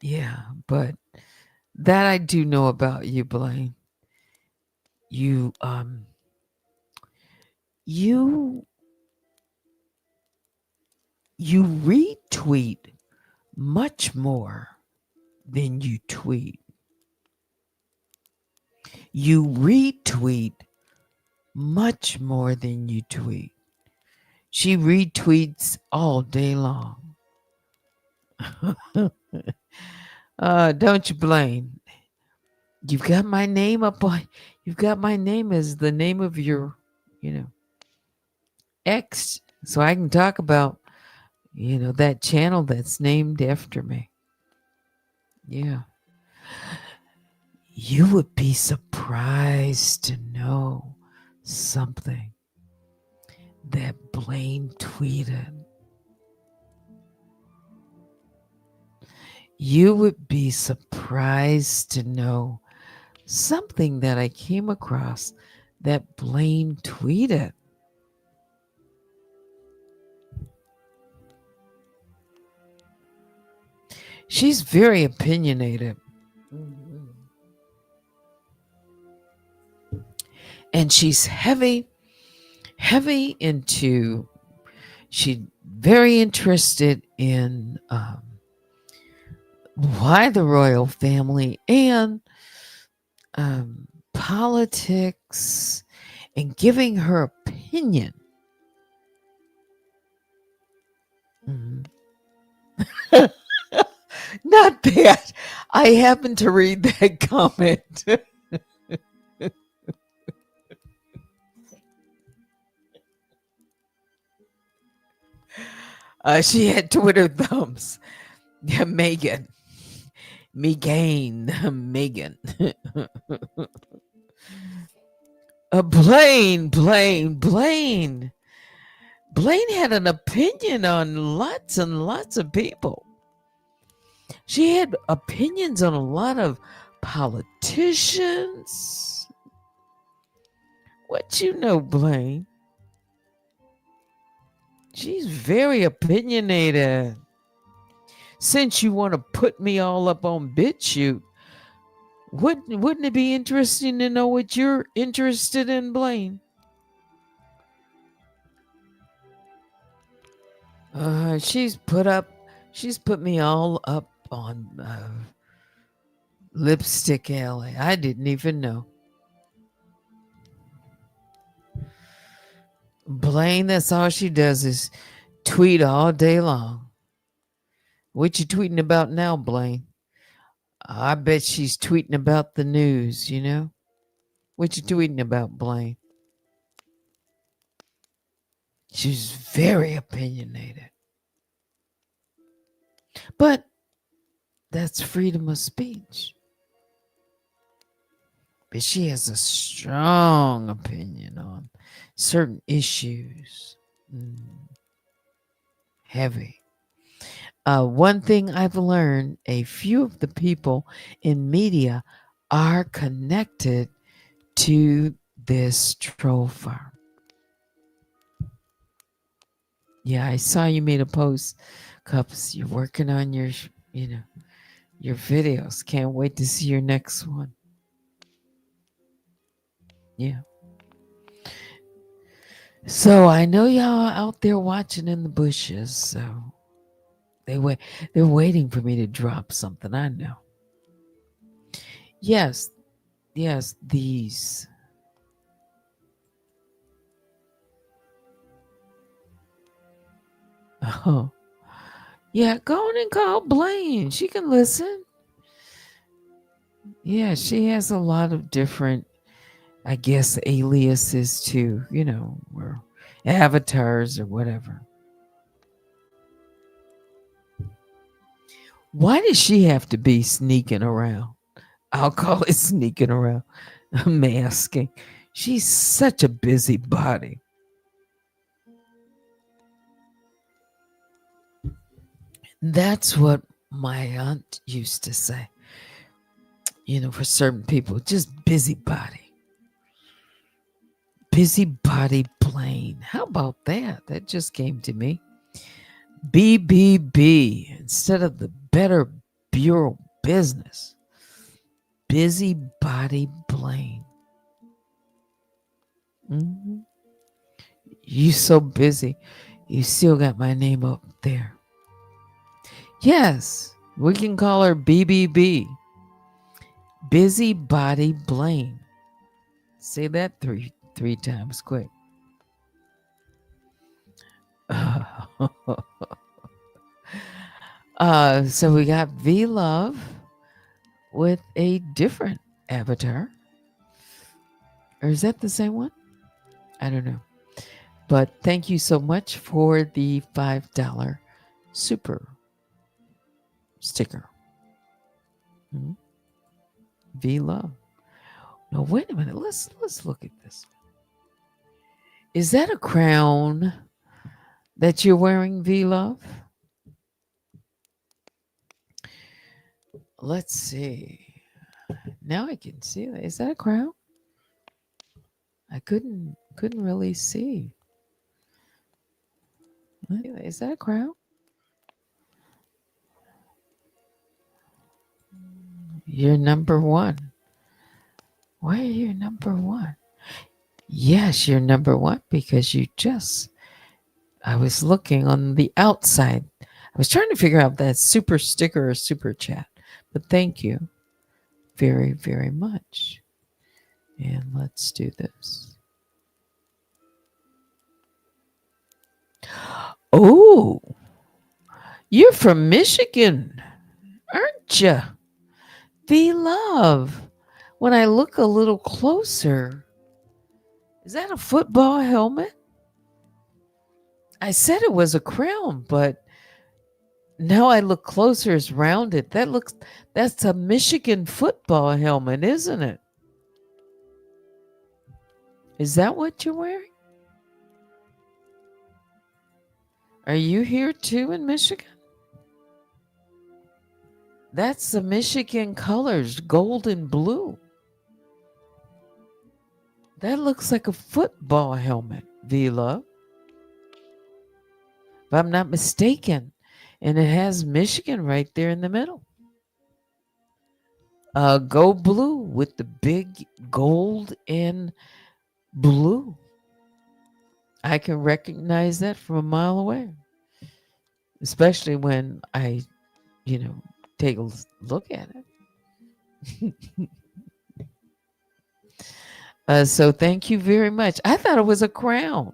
Yeah, but that I do know about you, Blaine. You you you retweet much more than you tweet. You retweet much more than you tweet. She retweets all day long. Don't you blame? You've got my name up on. You've got my name as the name of your, you know, ex, so I can talk about, that channel that's named after me. Yeah. You would be surprised to know something that Blaine tweeted. You would be surprised to know something that I came across that Blaine tweeted. She's very opinionated. And she's heavy into, she's very interested in why the royal family and politics and giving her opinion. Mhm. Not that. I happened to read that comment. She had Twitter thumbs. Yeah, Megan. Megan. Blaine. Blaine had an opinion on lots and lots of people. She had opinions on a lot of politicians. What you know, Blaine? She's very opinionated. Since you want to put me all up on BitChute, wouldn't it be interesting to know what you're interested in, Blaine? She's put me all up on Lipstick Alley. I didn't even know. Blaine, that's all she does is tweet all day long. What you tweeting about now, Blaine? I bet she's tweeting about the news, What you tweeting about, Blaine? She's very opinionated. But that's freedom of speech. But she has a strong opinion on certain issues. Heavy. One thing I've learned, a few of the people in media are connected to this troll farm. Yeah, I saw you made a post, Cups. You're working on your videos. Can't wait to see your next one. Yeah. So I know y'all out there watching in the bushes. So They're waiting for me to drop something. I know. Yes, yes, these. Oh, yeah. Go on and call Blaine. She can listen. Yeah, she has a lot of different, I guess, aliases too. Or avatars or whatever. Why does she have to be sneaking around? I'll call it sneaking around, masking. She's such a busybody. That's what my aunt used to say. For certain people, just busybody. Busybody Blaine. How about that? That just came to me. BBB instead of the Better Bureau Business. Busybody Blaine. Mm-hmm. You so busy. You still got my name up there. Yes, we can call her BBB. Busybody Blaine. Say that three times quick. So we got V Love with a different avatar. Or is that the same one? I don't know. But thank you so much for the $5 super sticker. Mhm. V Love. No, wait a minute. Let's look at this. Is that a crown that you're wearing, V Love? Let's see. Now I can see that. Is that a crown? I couldn't really see. Is that a crown? You're number one. Why are you number one? Yes, you're number one because I was looking on the outside. I was trying to figure out that super sticker or super chat. But thank you very, very much. And let's do this. Oh, you're from Michigan, aren't you? V Love. When I look a little closer, is that a football helmet? I said it was a crown, but now I look closer, it's rounded. That's a Michigan football helmet, isn't it? Is that what you're wearing? Are you here too in Michigan? That's the Michigan colors, gold and blue. That looks like a football helmet, Vila, if I'm not mistaken. And it has Michigan right there in the middle. Go blue with the big gold and blue. I can recognize that from a mile away, especially when I, you know, take a look at it. So thank you very much. I thought it was a crown.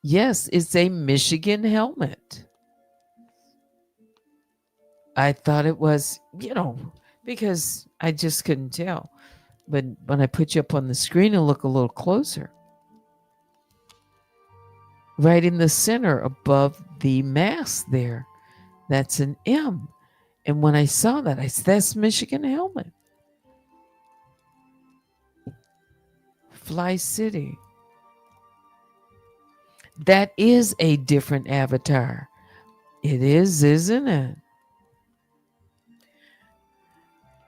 Yes, it's a Michigan helmet. I thought it was, because I just couldn't tell. But when I put you up on the screen and look a little closer, right in the center above the mask there, that's an M. And when I saw that, I said, that's Michigan helmet. Fly City. That is a different avatar. It is, isn't it?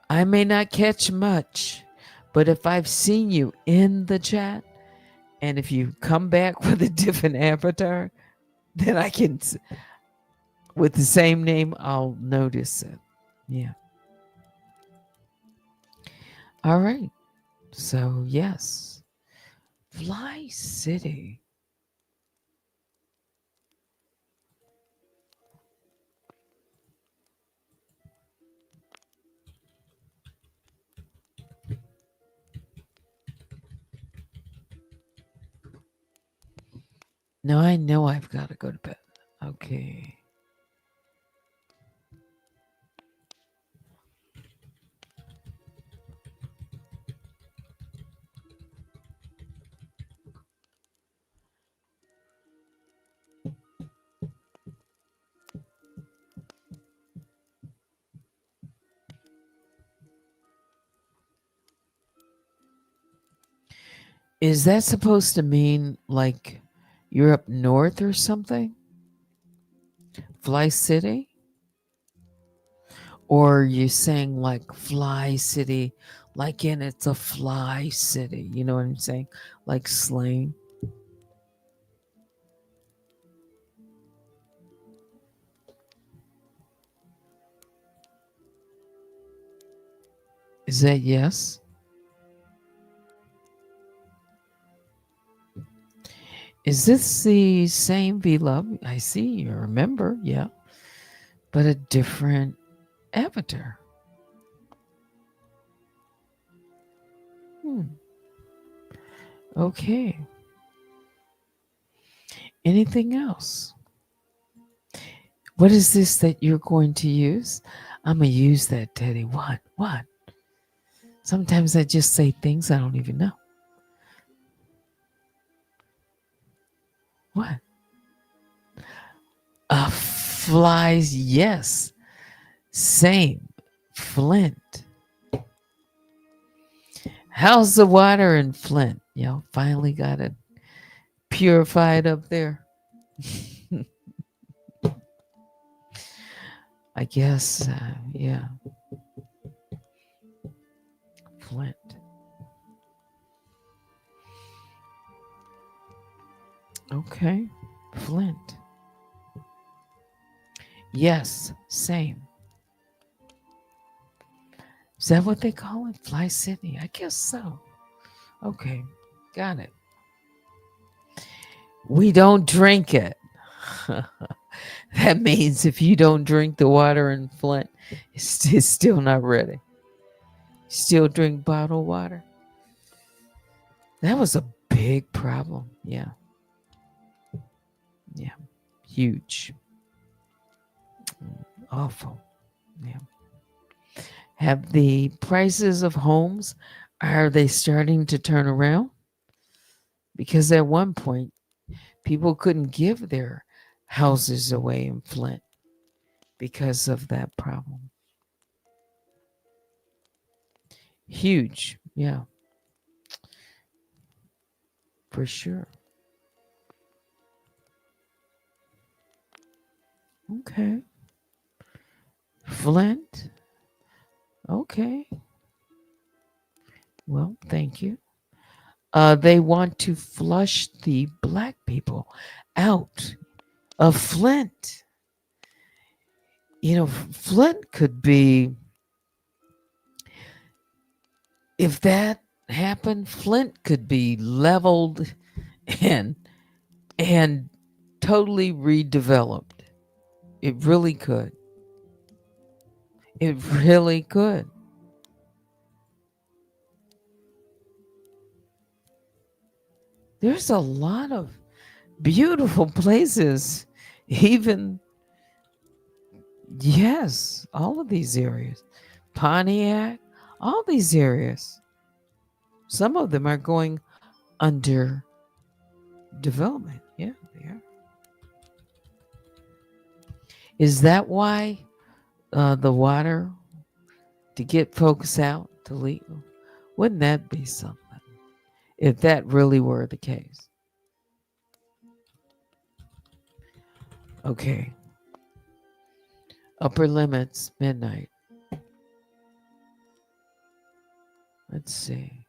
I may not catch much, but if I've seen you in the chat, and if you come back with a different avatar, then I can, with the same name, I'll notice it. Yeah. All right. So, yes. Fly City. No, I know I've got to go to bed. Okay. Is that supposed to mean like you're up north or something? Fly City? Or you saying like Fly City, like in it's a fly city? You know what I'm saying? Like slang. Is that yes? Is this the same V Love? I see you remember, yeah, but a different avatar. Hmm. Okay. Anything else? What is this that you're going to use? I'm going to use that, Teddy. What? What? Sometimes I just say things I don't even know. What? Flies, yes. Same. Flint. How's the water in Flint? Finally got it purified up there. I guess, yeah. Flint. Okay. Flint. Yes, same. Is that what they call it? Fly City? I guess so. Okay. Got it. We don't drink it. That means if you don't drink the water in Flint, it's still not ready. Still drink bottled water. That was a big problem. Yeah. Yeah. Huge. Awful. Yeah. Have the prices of homes, are they starting to turn around? Because at one point, people couldn't give their houses away in Flint because of that problem. Huge. Yeah, for sure. Okay. Flint. Okay. Well, thank you. They want to flush the black people out of Flint. Flint could be, if that happened, Flint could be leveled and and totally redeveloped. It really could. It really could. There's a lot of beautiful places, even, yes, all of these areas. Pontiac, all these areas. Some of them are going under development. Yeah, they are. Is that why the water to get folks out to leave? Wouldn't that be something if that really were the case? Okay. Upper limits, midnight. Let's see.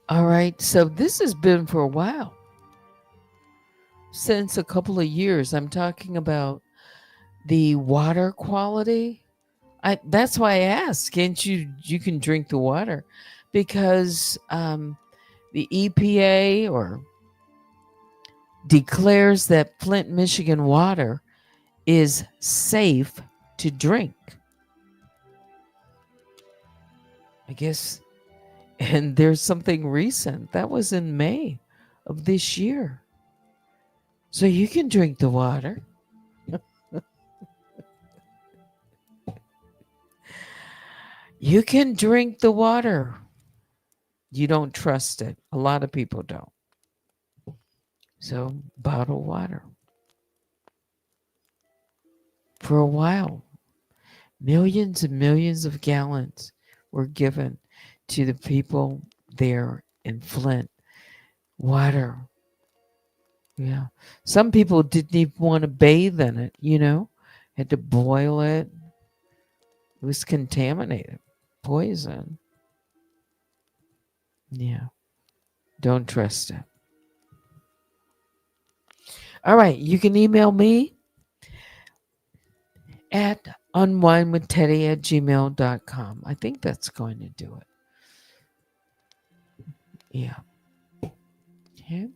All right. So this has been for a while. since a couple of years. I'm talking about the water quality. That's why I asked. Can't you can drink the water? Because the EPA or declares that Flint, Michigan water is safe to drink. I guess, and there's something recent that was in May of this year. So you can drink the water. You can drink the water. You don't trust it. A lot of people don't. So, bottled water. For a while, millions and millions of gallons were given to the people there in Flint. Water. Yeah. Some people didn't even want to bathe in it, had to boil it. It was contaminated, poison. Yeah. Don't trust it. All right. You can email me at unwinewithteddy@gmail.com. I think that's going to do it. Yeah. Okay.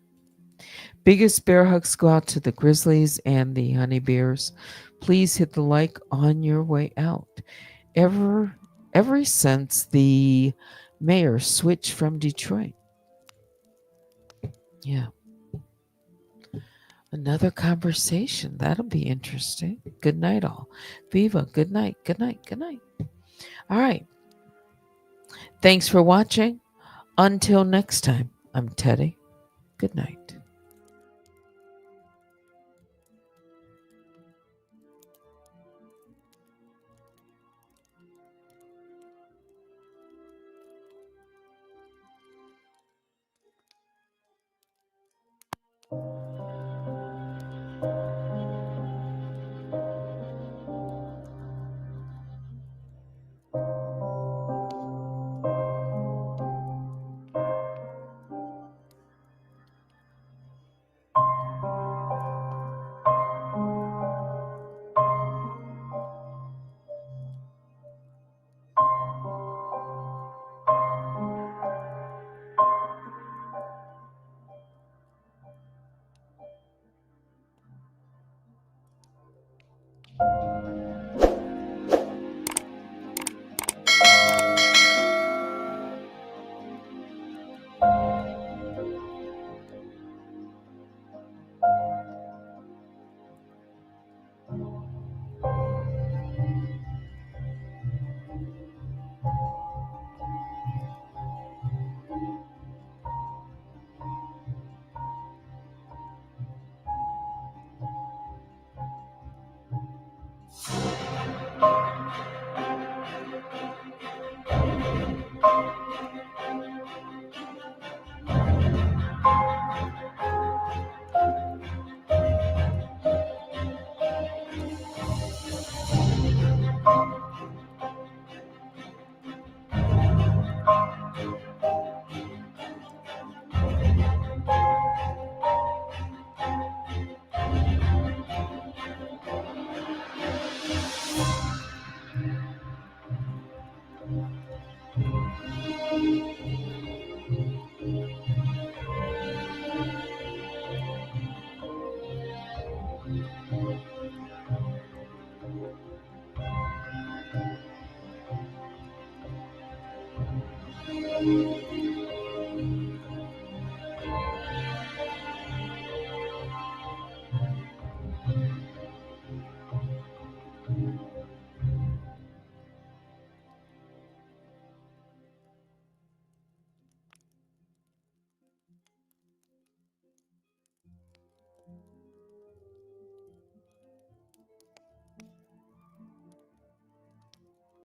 Biggest bear hugs go out to the Grizzlies and the Honey Bears. Please hit the like on your way out. Ever since the mayor switched from Detroit. Yeah. Another conversation. That'll be interesting. Good night, all. Viva. Good night. Good night. Good night. All right. Thanks for watching. Until next time, I'm Teddy. Good night.